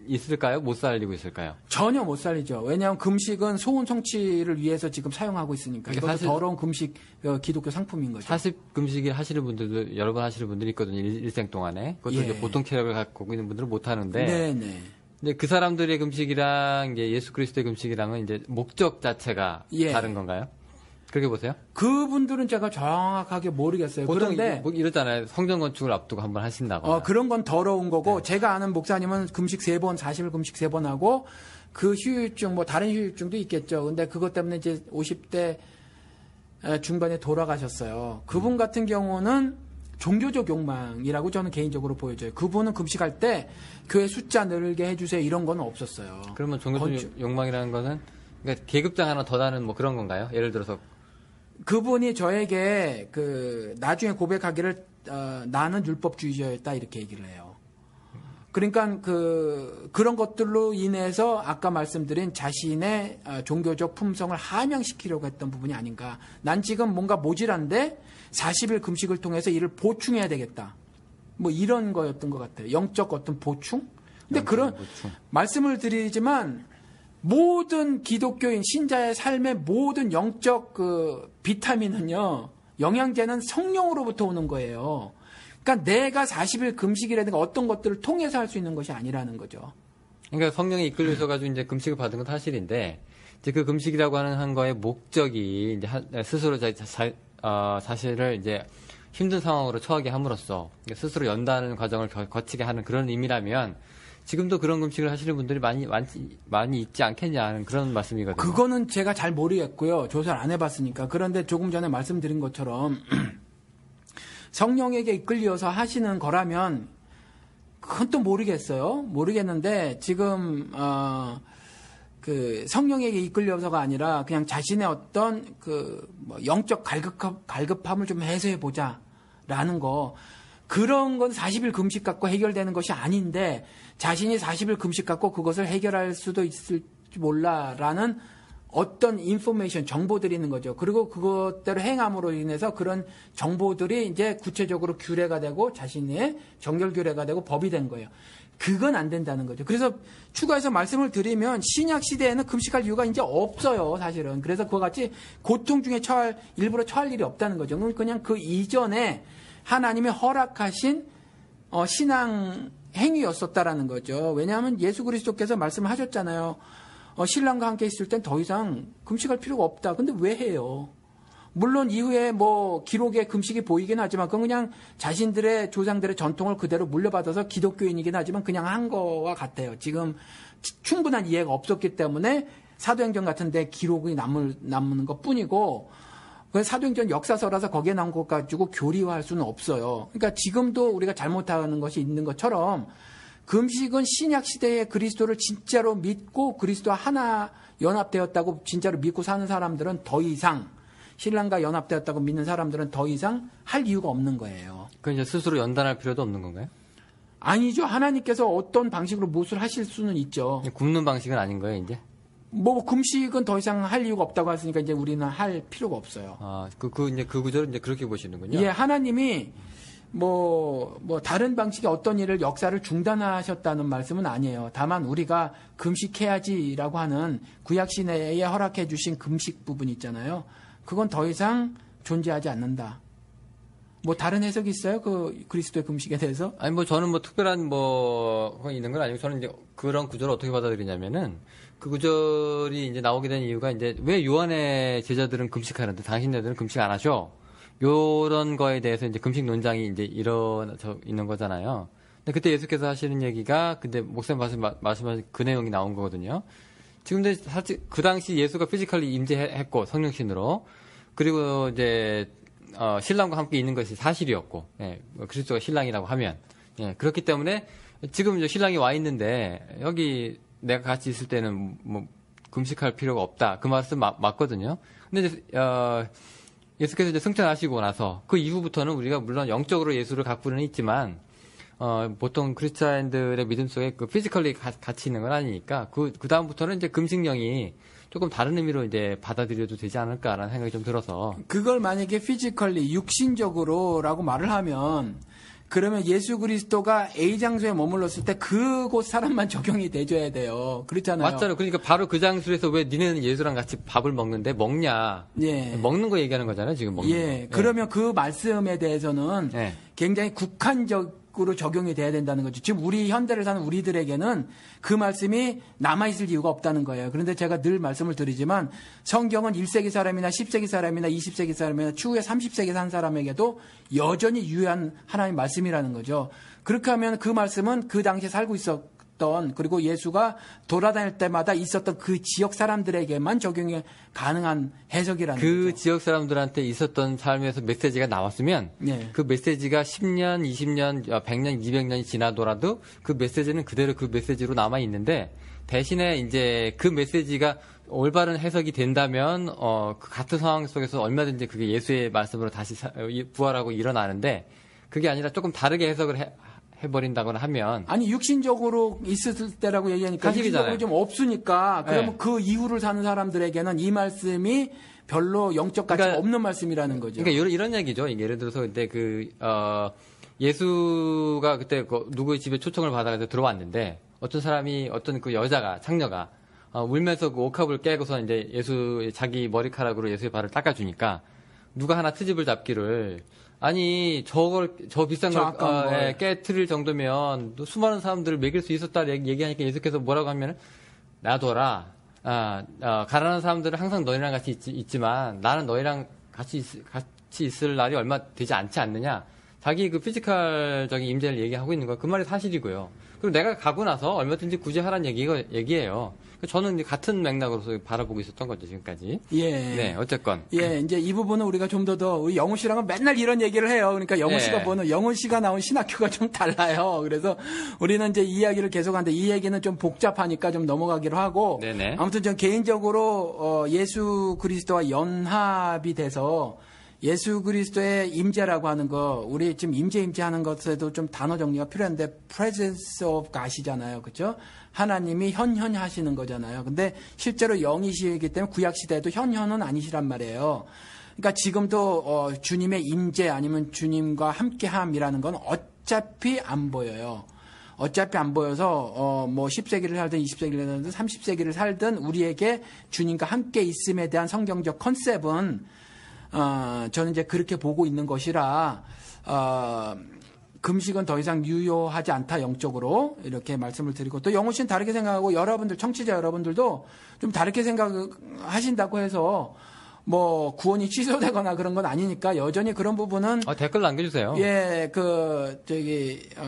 있을까요? 못 살리고 있을까요? 전혀 못 살리죠. 왜냐하면 금식은 소원 성취를 위해서 지금 사용하고 있으니까. 그러니까 이것도 사실 더러운 금식 기독교 상품인 거죠. 40금식을 하시는 분들도 여러 번 하시는 분들이 있거든요. 일생 동안에. 그것도 예. 이제 보통 체력을 갖고 있는 분들은 못 하는데. 네네. 근데 그 사람들의 금식이랑 이제 예수 그리스도의 금식이랑은 이제 목적 자체가 예. 다른 건가요? 그렇게 보세요? 그분들은 제가 정확하게 모르겠어요. 보통 그런데 이러잖아요. 성전 건축을 앞두고 한번 하신다거나. 그런 건 더러운 거고 네. 제가 아는 목사님은 금식 3번, 40일 금식 3번 하고 그 휴유증 다른 휴유증도 있겠죠. 근데 그것 때문에 이제 50대 중반에 돌아가셨어요. 그분 같은 경우는 종교적 욕망이라고 저는 개인적으로 보여져요. 그분은 금식할 때 교회 숫자 늘게 해주세요 이런 건 없었어요. 그러면 종교적 욕망이라는 것은 그러니까 계급장 하나 더 다는 뭐 그런 건가요? 예를 들어서 그분이 저에게 나중에 고백하기를 나는 율법주의자였다 이렇게 얘기를 해요. 그러니까 그런 것들로 인해서 아까 말씀드린 자신의 종교적 품성을 함양시키려고 했던 부분이 아닌가. 난 지금 뭔가 모질한데 40일 금식을 통해서 이를 보충해야 되겠다. 뭐 이런 거였던 것 같아요. 영적 어떤 보충? 근데 그런 보충. 말씀을 드리지만 모든 기독교인 신자의 삶의 모든 영적 비타민은요, 영양제는 성령으로부터 오는 거예요. 그러니까 내가 40일 금식이라든가 어떤 것들을 통해서 할 수 있는 것이 아니라는 거죠. 그러니까 성령이 이끌려서 가지고 이제 금식을 받은 건 사실인데 이제 그 금식이라고 하는 거의 목적이 이제 스스로 자신을 이제 힘든 상황으로 처하게 함으로써 스스로 연다는 과정을 거치게 하는 그런 의미라면 지금도 그런 금식을 하시는 분들이 많이 있지 않겠냐 하는 그런 말씀이거든요. 그거는 제가 잘 모르겠고요. 조사를 안 해봤으니까. 그런데 조금 전에 말씀드린 것처럼 성령에게 이끌려서 하시는 거라면 그건 또 모르겠어요. 모르겠는데 지금 성령에게 이끌려서가 아니라 그냥 자신의 어떤 영적 갈급함을 좀 해소해 보자라는 거. 그런 건 40일 금식 갖고 해결되는 것이 아닌데 자신이 40일 금식 갖고 그것을 해결할 수도 있을지 몰라라는 어떤 인포메이션, 정보들이 있는 거죠. 그리고 그것대로 행함으로 인해서 그런 정보들이 이제 구체적으로 규례가 되고 자신의 정결 규례가 되고 법이 된 거예요. 그건 안 된다는 거죠. 그래서 추가해서 말씀을 드리면 신약 시대에는 금식할 이유가 이제 없어요, 사실은. 그래서 그와 같이 고통 중에 일부러 처할 일이 없다는 거죠. 그냥 그 이전에 하나님이 허락하신 신앙 행위였었다라는 거죠. 왜냐하면 예수 그리스도께서 말씀을 하셨잖아요. 신랑과 함께 있을 땐 더 이상 금식할 필요가 없다. 근데 왜 해요? 물론 이후에 기록에 금식이 보이긴 하지만 그건 그냥 자신들의 조상들의 전통을 그대로 물려받아서 기독교인이긴 하지만 그냥 한 거와 같아요. 지금 충분한 이해가 없었기 때문에 사도행전 같은 데 기록이 남는 것 뿐이고 사도행전 역사서라서 거기에 나온 것 가지고 교리화할 수는 없어요. 그러니까 지금도 우리가 잘못하는 것이 있는 것처럼 금식은 신약 시대에 그리스도를 진짜로 믿고 그리스도와 하나 연합되었다고 진짜로 믿고 사는 사람들은 더 이상 신랑과 연합되었다고 믿는 사람들은 더 이상 할 이유가 없는 거예요. 그 이제 스스로 연단할 필요도 없는 건가요? 아니죠. 하나님께서 어떤 방식으로 무엇을 하실 수는 있죠. 굶는 방식은 아닌 거예요, 이제? 뭐 금식은 더 이상 할 이유가 없다고 했으니까 이제 우리는 할 필요가 없어요. 아, 이제 그 구절을 이제 그렇게 보시는군요. 예, 하나님이 뭐 다른 방식의 어떤 일을 역사를 중단하셨다는 말씀은 아니에요. 다만 우리가 금식해야지라고 하는 구약 시내에 허락해 주신 금식 부분 있잖아요. 그건 더 이상 존재하지 않는다. 뭐 다른 해석이 있어요? 그 그리스도의 금식에 대해서? 아니 뭐 저는 뭐 특별한 뭐 그거 있는 건 아니고 저는 이제 그런 구절을 어떻게 받아들이냐면은 그 구절이 이제 나오게 된 이유가 이제 왜 요한의 제자들은 금식하는데 당신네들은 금식 안 하셔? 요런 거에 대해서 이제 금식 논장이 이제 일어나서 있는 거잖아요. 근데 그때 예수께서 하시는 얘기가 근데 목사님 말씀하신 그 내용이 나온 거거든요. 지금 근데 사실 그 당시 예수가 피지컬리 임재했고 성령신으로 그리고 이제 신랑과 함께 있는 것이 사실이었고, 예, 그리스도가 신랑이라고 하면, 예, 그렇기 때문에 지금 이제 신랑이 와 있는데 여기 내가 같이 있을 때는 뭐 금식할 필요가 없다. 그 말씀 맞거든요. 근데 이제 예수께서 이제 승천하시고 나서 그 이후부터는 우리가 물론 영적으로 예수를 갖고는 있지만 보통 크리스찬들의 믿음 속에 그 피지컬리 같이 있는 건 아니니까 그 다음부터는 이제 금식령이 조금 다른 의미로 이제 받아들여도 되지 않을까라는 생각이 좀 들어서 그걸 만약에 피지컬리 육신적으로라고 말을 하면 그러면 예수 그리스도가 A 장소에 머물렀을 때 그곳 사람만 적용이 돼줘야 돼요. 그렇잖아요. 맞잖아요. 그러니까 바로 그 장소에서 왜 니네는 예수랑 같이 밥을 먹는데 먹냐? 예. 먹는 거 얘기하는 거잖아요. 지금 먹는 예. 거. 그러면 그 말씀에 대해서는 예. 굉장히 국한적으로 적용이 돼야 된다는 거죠. 지금 우리 현대를 사는 우리들에게는 그 말씀이 남아있을 이유가 없다는 거예요. 그런데 제가 늘 말씀을 드리지만 성경은 1세기 사람이나 10세기 사람이나 20세기 사람이나 추후에 30세기 산 사람에게도 여전히 유효한 하나님의 말씀이라는 거죠. 그렇게 하면 그 말씀은 그 당시에 살고 있었던 그리고 예수가 돌아다닐 때마다 있었던 그 지역 사람들에게만 적용이 가능한 해석이라는 그 거죠. 지역 사람들한테 있었던 삶에서 메시지가 나왔으면 예. 그 메시지가 10년, 20년, 100년, 200년이 지나더라도 그 메시지는 그대로 그 메시지로 남아 있는데 대신에 이제 그 메시지가 올바른 해석이 된다면 그 같은 상황 속에서 얼마든지 그게 예수의 말씀으로 다시 부활하고 일어나는데 그게 아니라 조금 다르게 해석을 해버린다거나 하면 아니 육신적으로 있을 때라고 얘기하니까 사실이잖아요. 육신적으로 좀 없으니까 그러면 네. 그 이후를 사는 사람들에게는 이 말씀이 별로 영적 가치가 그러니까- 없는 말씀이라는 거죠. 그러니까 이런 얘기죠. 이게 예를 들어서 그때 예수가 그때 누구의 집에 초청을 받아가지고 들어왔는데 어떤 사람이 어떤 그 여자가 창녀가 울면서 그 옥합을 깨고서 이제 예수 자기 머리카락으로 예수의 발을 닦아주니까 누가 하나 트집을 잡기를 아니 저 비싼 걸 깨트릴 정도면 또 수많은 사람들을 먹일 수 있었다 얘기하니까 예수께서 뭐라고 하면 놔둬라. 가난한 사람들은 항상 너희랑 같이 있지만 나는 너희랑 같이 있을 날이 얼마 되지 않지 않느냐. 자기 그 피지컬적인 임재를 얘기하고 있는 거 그 말이 사실이고요. 그리고 내가 가고 나서 얼마든지 구제하라는 얘기예요. 저는 이제 같은 맥락으로서 바라보고 있었던 거죠, 지금까지. 예. 네, 어쨌건. 예, 이제 이 부분은 우리가 좀 더 우리 영우 씨랑은 맨날 이런 얘기를 해요. 그러니까 영우 예. 씨가 보는 영우 씨가 나온 신학교가 좀 달라요. 그래서 우리는 이제 이 이야기를 계속하는데 이 얘기는 좀 복잡하니까 좀 넘어가기로 하고 네네. 아무튼 전 개인적으로 예수 그리스도와 연합이 돼서 예수 그리스도의 임재라고 하는 거, 우리 지금 임재하는 것에도 좀 단어 정리가 필요한데, presence of God이잖아요. 그죠? 하나님이 하시는 거잖아요. 근데 실제로 영이시기 때문에 구약시대에도 현은 아니시란 말이에요. 그러니까 지금도, 주님의 임재 아니면 주님과 함께함이라는 건 어차피 안 보여요. 어차피 안 보여서, 10세기를 살든 20세기를 살든 30세기를 살든 우리에게 주님과 함께 있음에 대한 성경적 컨셉은 저는 이제 그렇게 보고 있는 것이라, 금식은 더 이상 유효하지 않다, 영적으로. 이렇게 말씀을 드리고, 또 영호 씨는 다르게 생각하고, 여러분들, 청취자 여러분들도 좀 다르게 생각하신다고 해서, 구원이 취소되거나 그런 건 아니니까, 여전히 그런 부분은. 댓글 남겨주세요. 예,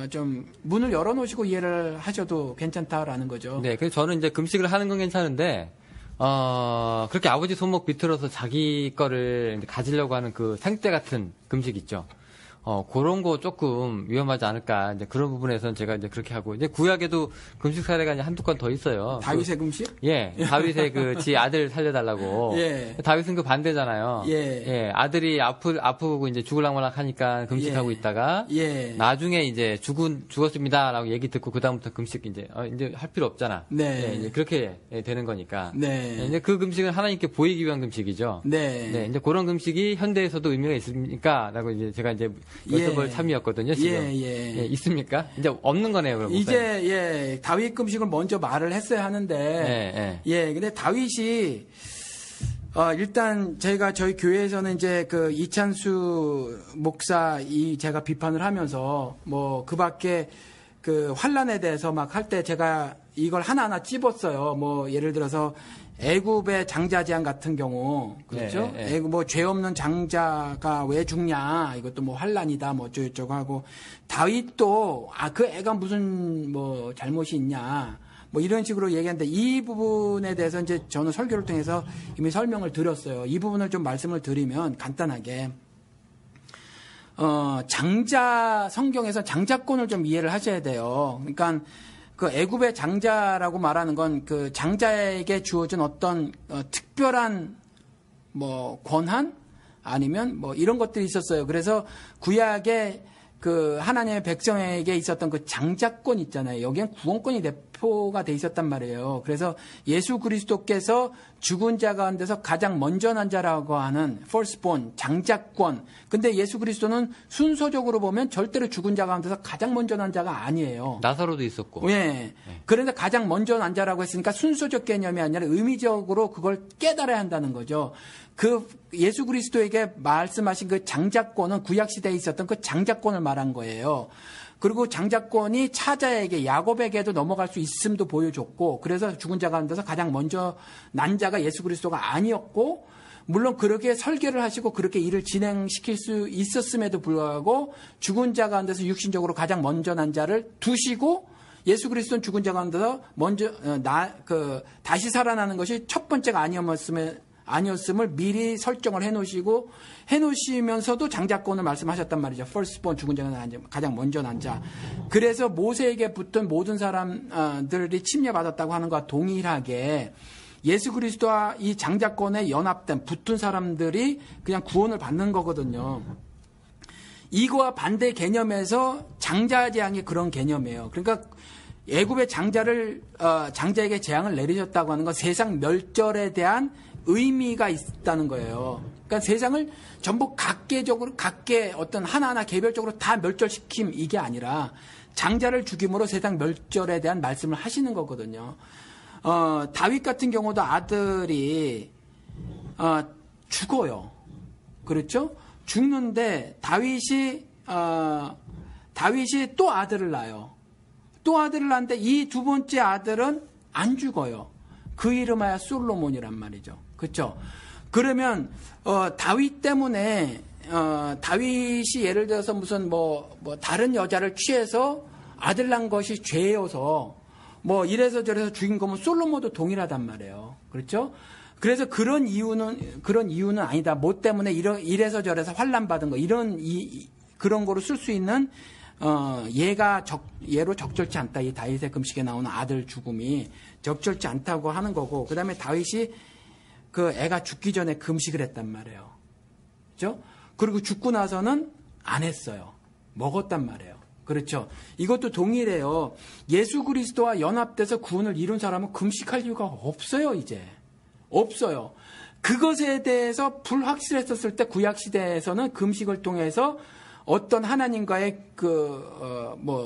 좀, 문을 열어놓으시고 이해를 하셔도 괜찮다라는 거죠. 네, 그래서 저는 이제 금식을 하는 건 괜찮은데, 그렇게 아버지 손목 비틀어서 자기 거를 가지려고 하는 그 생떼 같은 금식 있죠. 그런 거 조금 위험하지 않을까. 이제 그런 부분에서는 제가 이제 그렇게 하고, 이제 구약에도 금식 사례가 이제 한두 건 더 있어요. 다윗의 금식? 예. 다윗의 지 아들 살려달라고. 예. 다윗은 그 반대잖아요. 예. 아들이 아프고 이제 죽을랑말랑 하니까 금식하고 예. 있다가, 예. 나중에 이제 죽었습니다라고 얘기 듣고 그다음부터 금식 이제 할 필요 없잖아. 네. 예, 이제 그렇게 되는 거니까. 네. 이제 그 금식은 하나님께 보이기 위한 금식이죠. 네. 네, 이제 그런 금식이 현대에서도 의미가 있습니까?라고 이제 제가 이제 여쭤볼 참이었거든요. 지금 예. 있습니까? 이제 없는 거네요. 그럼 이제 다윗 금식을 먼저 말을 했어야 하는데 근데 다윗이 일단 저희 교회에서는 이제 그 이찬수 목사 제가 비판을 하면서 뭐 그밖에 그 환란에 대해서 막 할 때 제가 이걸 하나하나 찝었어요. 뭐 예를 들어서 애굽의 장자 재앙 같은 경우, 그렇죠? 애굽 뭐 죄 없는 장자가 왜 죽냐, 이것도 뭐 환란이다, 뭐 어쩌고저쩌고 하고, 다윗도 그 애가 무슨 뭐 잘못이 있냐, 뭐 이런 식으로 얘기하는데, 이 부분에 대해서 이제 저는 설교를 통해서 이미 설명을 드렸어요. 이 부분을 좀 말씀을 드리면 간단하게. 성경에서 장자권을 좀 이해를 하셔야 돼요. 그러니까 그 애굽의 장자라고 말하는 건 그 장자에게 주어진 어떤 특별한 뭐 권한 아니면 뭐 이런 것들이 있었어요. 그래서 구약에 그 하나님의 백성에게 있었던 그 장자권 있잖아요. 여기엔 구원권이 내포가 돼 있었단 말이에요. 그래서 예수 그리스도께서 죽은 자 가운데서 가장 먼저 난 자라고 하는 firstborn, 장자권. 근데 예수 그리스도는 순서적으로 보면 절대로 죽은 자 가운데서 가장 먼저 난 자가 아니에요. 나사로도 있었고. 예. 그런데 가장 먼저 난 자라고 했으니까 순서적 개념이 아니라 의미적으로 그걸 깨달아야 한다는 거죠. 그 예수 그리스도에게 말씀하신 그 장자권은 구약 시대에 있었던 그 장자권을 말한 거예요. 그리고 장자권이 차자에게 야곱에게도 넘어갈 수 있음도 보여줬고, 그래서 죽은 자 가운데서 가장 먼저 난 자가 예수 그리스도가 아니었고, 물론 그렇게 설계를 하시고 그렇게 일을 진행시킬 수 있었음에도 불구하고 죽은 자 가운데서 육신적으로 가장 먼저 난 자를 두시고, 예수 그리스도는 죽은 자 가운데서 먼저 다시 살아나는 것이 첫 번째가 아니었음을 미리 설정을 해놓으시면서도 장자권을 말씀하셨단 말이죠. firstborn, 죽은 자가 가장 먼저 난 자. 그래서 모세에게 붙은 모든 사람들이 침례받았다고 하는 것과 동일하게 예수 그리스도와 이 장자권에 연합된 붙은 사람들이 그냥 구원을 받는 거거든요. 이거와 반대 개념에서 장자 재앙이 그런 개념이에요. 그러니까 애굽의 장자에게 재앙을 내리셨다고 하는 건 세상 멸절에 대한 의미가 있다는 거예요. 그러니까 세상을 전부 각계 어떤 하나하나 개별적으로 다 멸절시킴 이게 아니라 장자를 죽임으로 세상 멸절에 대한 말씀을 하시는 거거든요. 다윗 같은 경우도 아들이 죽어요. 그렇죠? 죽는데 다윗이 또 아들을 낳아요. 또 아들을 낳는데 이 두 번째 아들은 안 죽어요. 그 이름하여 솔로몬이란 말이죠. 그렇죠? 그러면 다윗 때문에 다윗이 예를 들어서 무슨 뭐 다른 여자를 취해서 아들 낳은 것이 죄여서 뭐 이래서 저래서 죽인 거면 솔로몬도 동일하단 말이에요. 그렇죠? 그래서 그런 이유는 아니다. 뭐 때문에 이래서 저래서 환난 받은 거 그런 거로 쓸 수 있는 얘로 적절치 않다. 이 다윗의 금식에 나오는 아들 죽음이 적절치 않다고 하는 거고, 그 다음에 다윗이 그 애가 죽기 전에 금식을 했단 말이에요. 그렇죠? 그리고 죽고 나서는 안 했어요. 먹었단 말이에요. 그렇죠? 이것도 동일해요. 예수 그리스도와 연합돼서 구원을 이룬 사람은 금식할 이유가 없어요, 이제. 없어요. 그것에 대해서 불확실했었을 때 구약 시대에서는 금식을 통해서 어떤 하나님과의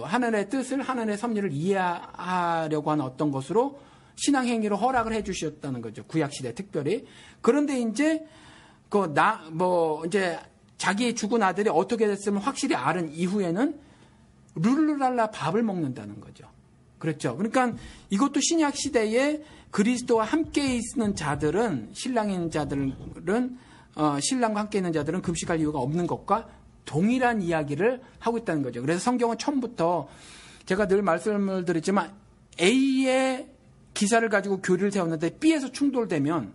하나님의 뜻을, 하나님의 섭리를 이해하려고 하는 어떤 것으로 신앙 행위로 허락을 해 주셨다는 거죠. 구약 시대 특별히. 그런데 이제 이제 자기 죽은 아들이 어떻게 됐으면 확실히 알은 이후에는 룰루랄라 밥을 먹는다는 거죠. 그렇죠. 그러니까 이것도 신약 시대에 그리스도와 함께 있는 자들은, 신랑인 자들은, 신랑과 함께 있는 자들은 금식할 이유가 없는 것과 동일한 이야기를 하고 있다는 거죠. 그래서 성경은 처음부터 제가 늘 말씀을 드리지만 A의 기사를 가지고 교리를 세웠는데 B에서 충돌되면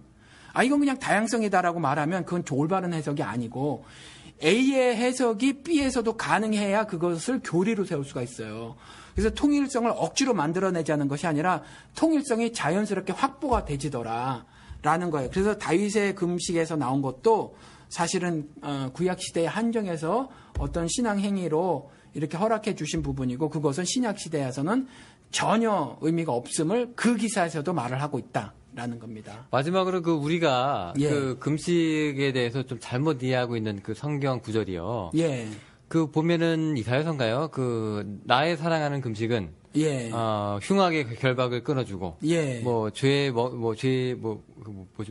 이건 그냥 다양성이다라고 말하면 그건 올바른 해석이 아니고 A의 해석이 B에서도 가능해야 그것을 교리로 세울 수가 있어요. 그래서 통일성을 억지로 만들어내자는 것이 아니라 통일성이 자연스럽게 확보가 되지더라라는 거예요. 그래서 다윗의 금식에서 나온 것도 사실은 구약 시대의 한정에서 어떤 신앙 행위로 이렇게 허락해 주신 부분이고 그것은 신약 시대에서는 전혀 의미가 없음을 그 기사에서도 말을 하고 있다라는 겁니다. 마지막으로 우리가 예. 그 금식에 대해서 좀 잘못 이해하고 있는 그 성경 구절이요. 예. 보면은 이사야서인가요? 나의 사랑하는 금식은 예. 흉악의 결박을 끊어주고, 예.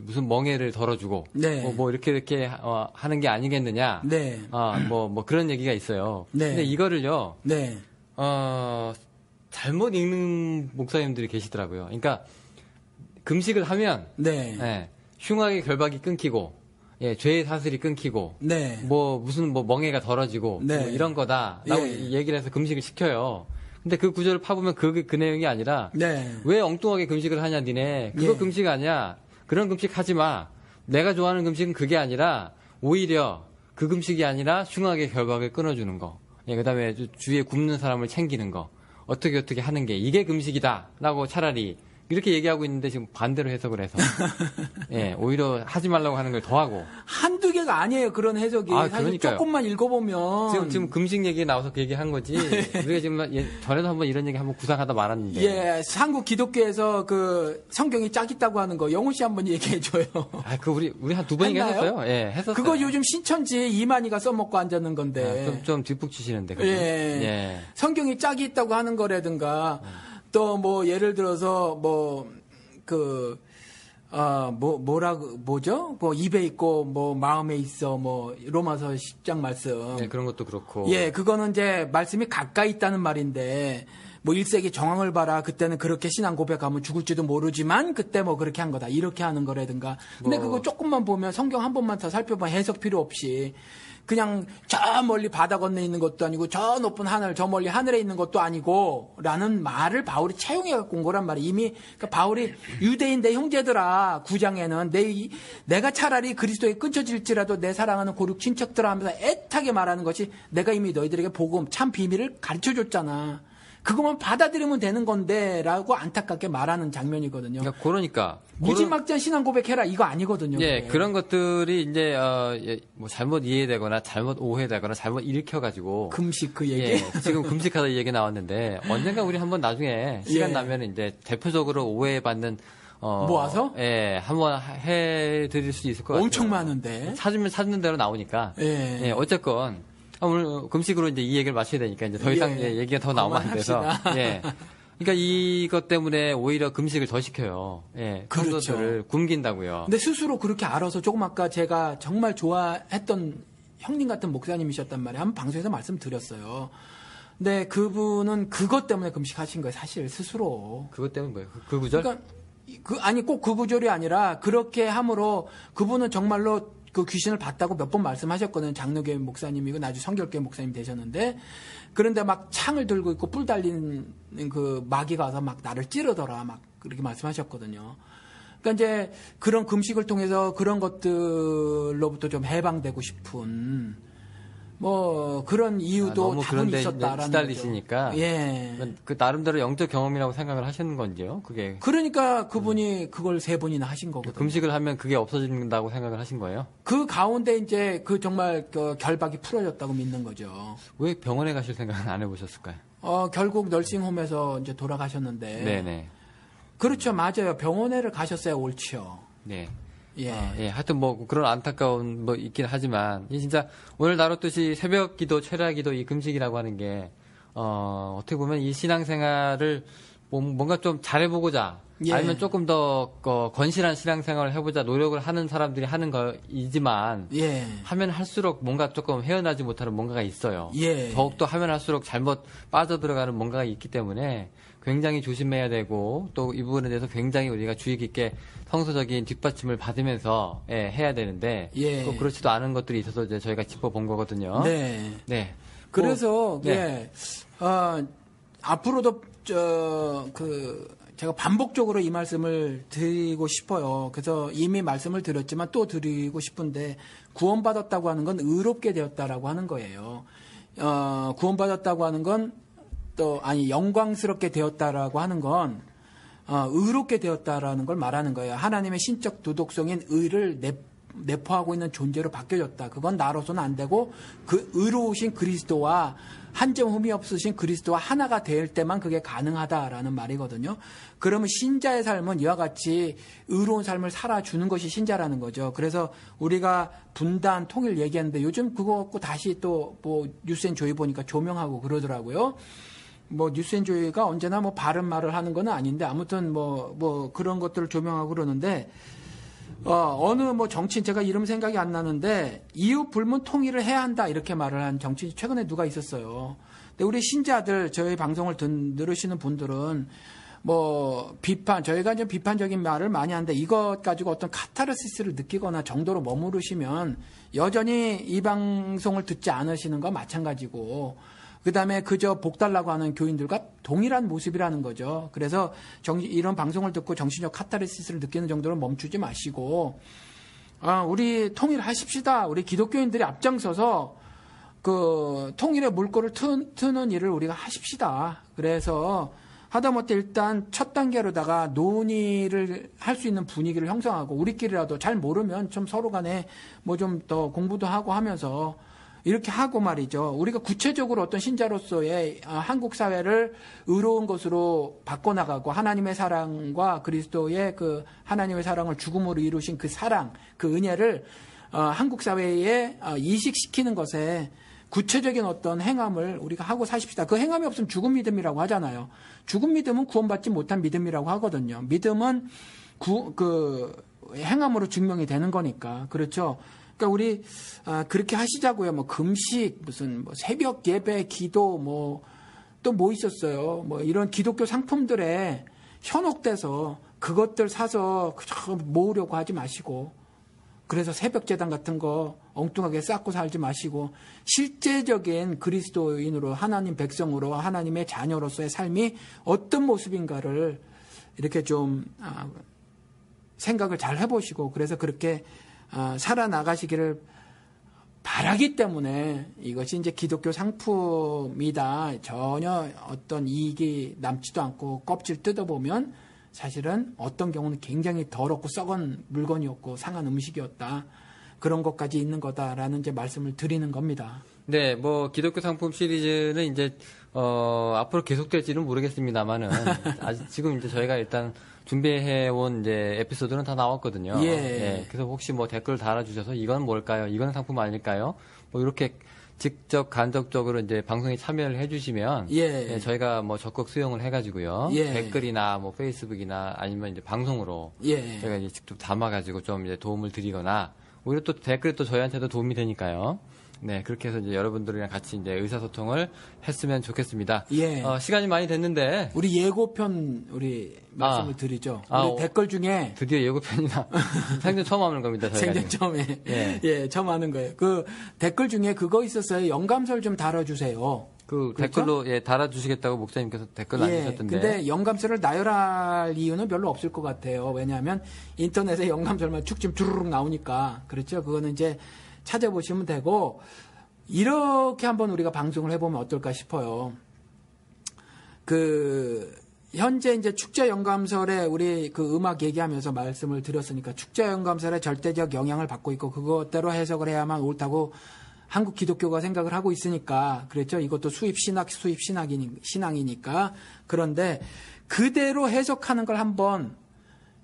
무슨 멍에를 덜어주고, 네. 이렇게 하는 게 아니겠느냐. 네. 그런 얘기가 있어요. 네. 근데 이거를요, 네. 잘못 읽는 목사님들이 계시더라고요. 그러니까, 금식을 하면, 네. 예, 흉악의 결박이 끊기고, 예, 죄의 사슬이 끊기고, 네. 무슨 멍에가 덜어지고, 네. 이런 거다라고 예. 얘기를 해서 금식을 시켜요. 근데 그 구절을 파보면 그 내용이 아니라, 네. 왜 엉뚱하게 금식을 하냐, 니네. 그거 예. 금식 아니야. 그런 금식 하지 마. 내가 좋아하는 금식은 그게 아니라, 오히려 그 금식이 아니라 흉악의 결박을 끊어주는 거. 예, 그 다음에 주위에 굶는 사람을 챙기는 거. 어떻게 하는 게, 이게 금식이다. 라고 차라리, 이렇게 얘기하고 있는데 지금 반대로 해석을 해서. 예, 오히려 하지 말라고 하는 걸 더하고. 한두 개가 아니에요. 그런 해석이. 사실 그러니까요. 조금만 읽어보면. 지금 금식 얘기 나와서 그 얘기 한 거지. 우리가 지금 전에도 한번 이런 얘기 한번 구상하다 말았는데. 예, 한국 기독교에서 성경이 짝있다고 하는 거 영훈 씨 한번 얘기해줘요. 우리 한 두 번인가 했나요? 했었어요. 예, 했었어요. 그거 요즘 신천지 이만희가 써먹고 앉았는 건데. 좀 뒷북 치시는데. 그거. 예. 예. 성경이 짝이 있다고 하는 거라든가, 또 예를 들어서 입에 있고 마음에 있어 로마서 10장 말씀. 네, 그런 것도 그렇고. 예, 그거는 이제 말씀이 가까이 있다는 말인데 1세기 정황을 봐라. 그때는 그렇게 신앙 고백하면 죽을지도 모르지만 그때 그렇게 한 거다. 이렇게 하는 거라든가. 근데 그거 조금만 보면 성경 한 번만 더 살펴보면 해석 필요 없이 그냥 저 멀리 바다 건너에 있는 것도 아니고 저 높은 하늘, 저 멀리 하늘에 있는 것도 아니고 라는 말을 바울이 차용해 갖고 온 거란 말이에요. 이미 그러니까 바울이 유대인 내 형제들아 9장에는 내가 차라리 그리스도에 끊쳐질지라도 내 사랑하는 고륙 친척들아 하면서 애타게 말하는 것이 내가 이미 너희들에게 복음 참 비밀을 가르쳐줬잖아. 그것만 받아들이면 되는 건데 라고 안타깝게 말하는 장면이거든요. 그러니까. 무지막지한 신앙 고백해라 이거 아니거든요. 예, 그게. 그런 것들이 이제 잘못 이해되거나 잘못 오해되거나 잘못 읽혀가지고 금식 그 얘기. 예, 지금 금식하다 이 얘기 나왔는데 언젠가 우리 한번 나중에 시간 예. 나면 이제 대표적으로 오해받는 모아서? 예, 한번 해드릴 수 있을 것 같아요. 엄청 많은데. 찾는 대로 나오니까. 예. 예, 어쨌건 오늘 금식으로 이제 이 얘기를 마쳐야 되니까 이제 더 이상 예. 얘기가 더 나오면 안 돼서. 예. 그러니까 이것 때문에 오히려 금식을 더 시켜요. 예. 그렇죠. 성도들을 굶긴다고요. 근데 스스로 그렇게 알아서 조금 아까 제가 정말 좋아했던 형님 같은 목사님이셨단 말이에요. 한번 방송에서 말씀드렸어요. 근데 그분은 그것 때문에 금식하신 거예요. 사실 스스로. 그것 때문에 뭐예요? 그 구절? 그러니까 꼭 그 구절이 아니라 그렇게 함으로 그분은 정말로 그 귀신을 봤다고 몇 번 말씀하셨거든요. 장로교회 목사님이고 나중에 성결교회 목사님 되셨는데 그런데 막 창을 들고 있고 뿔 달린 그 마귀가 와서 막 나를 찌르더라 막 그렇게 말씀하셨거든요. 그러니까 이제 그런 금식을 통해서 그런 것들로부터 좀 해방되고 싶은 그런 이유도 너무 다분히 그런데 있었다라는 시달리시니까. 거죠. 예. 그 나름대로 영적 경험이라고 생각을 하시는 건지요? 그게. 그러니까 그분이 그걸 3번이나 하신 거거든요. 금식을 하면 그게 없어진다고 생각을 하신 거예요? 그 가운데 이제 정말 결박이 풀어졌다고 믿는 거죠. 왜 병원에 가실 생각은 안 해보셨을까요? 결국 널싱홈에서 이제 돌아가셨는데. 네네. 그렇죠. 맞아요. 병원에를 가셨어야 옳지요. 네. 예. 예, 하여튼 그런 안타까운 있긴 하지만, 이 진짜 오늘 다뤘듯이 새벽 기도, 철야 기도, 이 금식이라고 하는 게, 어떻게 보면 이 신앙생활을 뭔가 좀 잘해보고자, 예. 아니면 조금 더 건실한 신앙생활을 해보자 노력을 하는 사람들이 하는 거이지만, 예. 하면 할수록 뭔가 조금 헤어나지 못하는 뭔가가 있어요. 예. 더욱더 하면 할수록 잘못 빠져들어가는 뭔가가 있기 때문에 굉장히 조심해야 되고 또 이 부분에 대해서 굉장히 우리가 주의 깊게 성서적인 뒷받침을 받으면서 해야 되는데 예. 또 그렇지도 않은 것들이 있어서 이제 저희가 짚어본 거거든요. 네. 네. 그래서 네. 앞으로도 제가 반복적으로 이 말씀을 드리고 싶어요. 그래서 이미 말씀을 드렸지만 또 드리고 싶은데 구원받았다고 하는 건 의롭게 되었다라고 하는 거예요. 구원받았다고 하는 건 또 아니 영광스럽게 되었다라고 하는 건 의롭게 되었다라는 걸 말하는 거예요. 하나님의 신적 도덕성인 의를 내포하고 있는 존재로 바뀌어졌다. 그건 나로서는 안 되고 그 의로우신 그리스도와 한 점 흠이 없으신 그리스도와 하나가 될 때만 그게 가능하다라는 말이거든요. 그러면 신자의 삶은 이와 같이 의로운 삶을 살아주는 것이 신자라는 거죠. 그래서 우리가 분단, 통일 얘기하는데 요즘 그거 갖고 다시 또 뭐 뉴스앤조이 보니까 조명하고 그러더라고요. 뭐 뉴스앤조이가 언제나 뭐 바른 말을 하는 건 아닌데 아무튼 뭐 그런 것들을 조명하고 그러는데 어느 뭐 정치인 제가 이름 생각이 안 나는데 이웃 불문 통일을 해야 한다 이렇게 말을 한 정치인 최근에 누가 있었어요. 근데 우리 신자들 저희 방송을 들으시는 분들은 뭐 저희가 이제 비판적인 말을 많이 하는데 이것 가지고 어떤 카타르시스를 느끼거나 정도로 머무르시면 여전히 이 방송을 듣지 않으시는 건 마찬가지고 그 다음에 그저 복 달라고 하는 교인들과 동일한 모습이라는 거죠. 그래서 이런 방송을 듣고 정신적 카타르시스를 느끼는 정도로 멈추지 마시고, 우리 통일하십시다. 우리 기독교인들이 앞장서서 그 통일의 물꼬를 트는 일을 우리가 하십시다. 그래서 하다못해 일단 첫 단계로다가 논의를 할 수 있는 분위기를 형성하고 우리끼리라도 잘 모르면 좀 서로 간에 뭐 좀 더 공부도 하고 하면서 이렇게 하고 말이죠. 우리가 구체적으로 어떤 신자로서의 한국 사회를 의로운 것으로 바꿔나가고 하나님의 사랑과 그리스도의 그 하나님의 사랑을 죽음으로 이루신 그 사랑, 그 은혜를 한국 사회에 이식시키는 것에 구체적인 어떤 행함을 우리가 하고 사십시다. 그 행함이 없으면 죽은 믿음이라고 하잖아요. 죽은 믿음은 구원받지 못한 믿음이라고 하거든요. 믿음은 행함으로 증명이 되는 거니까. 그렇죠. 그러니까 우리 그렇게 하시자고요. 뭐 금식, 무슨 뭐 새벽 예배, 기도, 뭐 또 뭐 있었어요. 뭐 이런 기독교 상품들에 현혹돼서 그것들 사서 모으려고 하지 마시고, 그래서 새벽 제단 같은 거 엉뚱하게 쌓고 살지 마시고 실제적인 그리스도인으로 하나님 백성으로 하나님의 자녀로서의 삶이 어떤 모습인가를 이렇게 좀 생각을 잘 해보시고 그래서 그렇게 살아나가시기를 바라기 때문에 이것이 이제 기독교 상품이다. 전혀 어떤 이익이 남지도 않고 껍질 뜯어보면 사실은 어떤 경우는 굉장히 더럽고 썩은 물건이었고 상한 음식이었다. 그런 것까지 있는 거다라는 이제 말씀을 드리는 겁니다. 네, 뭐 기독교 상품 시리즈는 이제 앞으로 계속될지는 모르겠습니다만은 아직 지금 이제 저희가 일단 준비해온 이제 에피소드는 다 나왔거든요. 예. 네, 그래서 혹시 뭐 댓글 달아주셔서 이건 뭘까요? 이건 상품 아닐까요? 뭐 이렇게 직접 간접적으로 이제 방송에 참여를 해주시면 예, 저희가 뭐 적극 수용을 해가지고요. 댓글이나 뭐 페이스북이나 아니면 이제 방송으로 저희가 이제 직접 담아가지고 좀 이제 도움을 드리거나 오히려 또 댓글이 또 저희한테도 도움이 되니까요. 네, 그렇게 해서 이제 여러분들이랑 같이 이제 의사소통을 했으면 좋겠습니다. 시간이 많이 됐는데. 우리 예고편, 말씀을 드리죠. 우리 댓글 중에. 드디어 예고편이나. 생전 처음 하는 겁니다, 저희가. 생전 처음에. 처음 하는 거예요. 그 댓글 중에 그거 있었어요. 영감설 좀 달아주세요. 그렇죠? 댓글로, 달아주시겠다고 목사님께서 댓글 남기셨던데. 근데 영감설을 나열할 이유는 별로 없을 것 같아요. 왜냐하면 인터넷에 영감설만 축 좀 주르륵 나오니까. 그렇죠. 그거는 이제 찾아보시면 되고, 이렇게 한번 우리가 방송을 해보면 어떨까 싶어요. 현재 이제 축제영감설에 우리 그 음악 얘기하면서 말씀을 드렸으니까 축제영감설에 절대적 영향을 받고 있고 그것대로 해석을 해야만 옳다고 한국 기독교가 생각을 하고 있으니까 그랬죠. 이것도 신앙이니까. 그런데 그대로 해석하는 걸 한번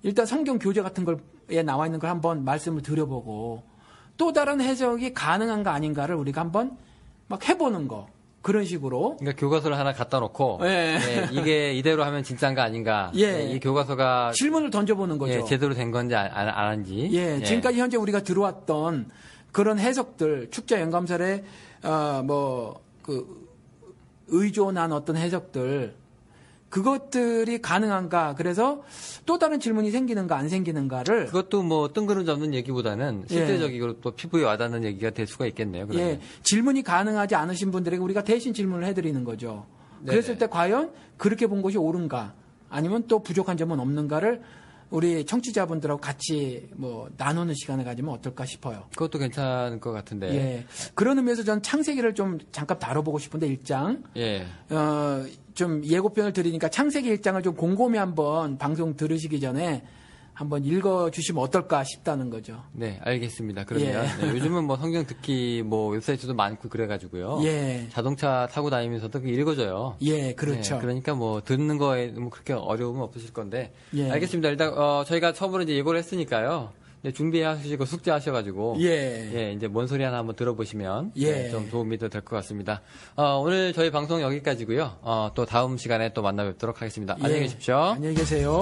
일단 성경 교재 같은 거에 나와 있는 걸 한번 말씀을 드려보고 또 다른 해석이 가능한가 아닌가를 우리가 한번 막 해보는 거. 그런 식으로. 그러니까 교과서를 하나 갖다 놓고. 이게 이대로 하면 진짜인가 아닌가. 이 교과서가. 질문을 던져보는 거죠. 제대로 된 건지 안 한지. 지금까지 현재 우리가 들어왔던 그런 해석들, 축제 영감설에, 의존한 어떤 해석들, 그것들이 가능한가. 그래서 또 다른 질문이 생기는가 안 생기는가를. 그것도 뭐 뜬구름 잡는 얘기보다는 실제적으로 또 피부에 와닿는 얘기가 될 수가 있겠네요. 그러면. 질문이 가능하지 않으신 분들에게 우리가 대신 질문을 해드리는 거죠. 그랬을 때 과연 그렇게 본 것이 옳은가 아니면 또 부족한 점은 없는가를 우리 청취자분들하고 같이 뭐 나누는 시간을 가지면 어떨까 싶어요. 그것도 괜찮을 것 같은데. 예. 그런 의미에서 전 창세기를 좀 잠깐 다뤄보고 싶은데 1장. 예. 좀 예고편을 드리니까 창세기 1장을 좀 곰곰이 한번 방송 들으시기 전에 한번 읽어주시면 어떨까 싶다는 거죠. 네, 알겠습니다. 그러면 예. 네, 요즘은 뭐 성경 듣기 뭐 웹사이트도 많고 그래가지고요. 예. 자동차 타고 다니면서도 읽어줘요. 예, 그렇죠. 네, 그러니까 뭐 듣는 거에 뭐 그렇게 어려움은 없으실 건데. 예. 알겠습니다. 일단 저희가 처음으로 이제 예고를 했으니까요. 이제 준비하시고 숙제하셔가지고 예. 이제 뭔 소리 하나 한번 들어보시면 예. 네, 좀 도움이 될 것 같습니다. 오늘 저희 방송 여기까지고요. 또 다음 시간에 또 만나 뵙도록 하겠습니다. 안녕히 계십시오. 안녕히 계세요.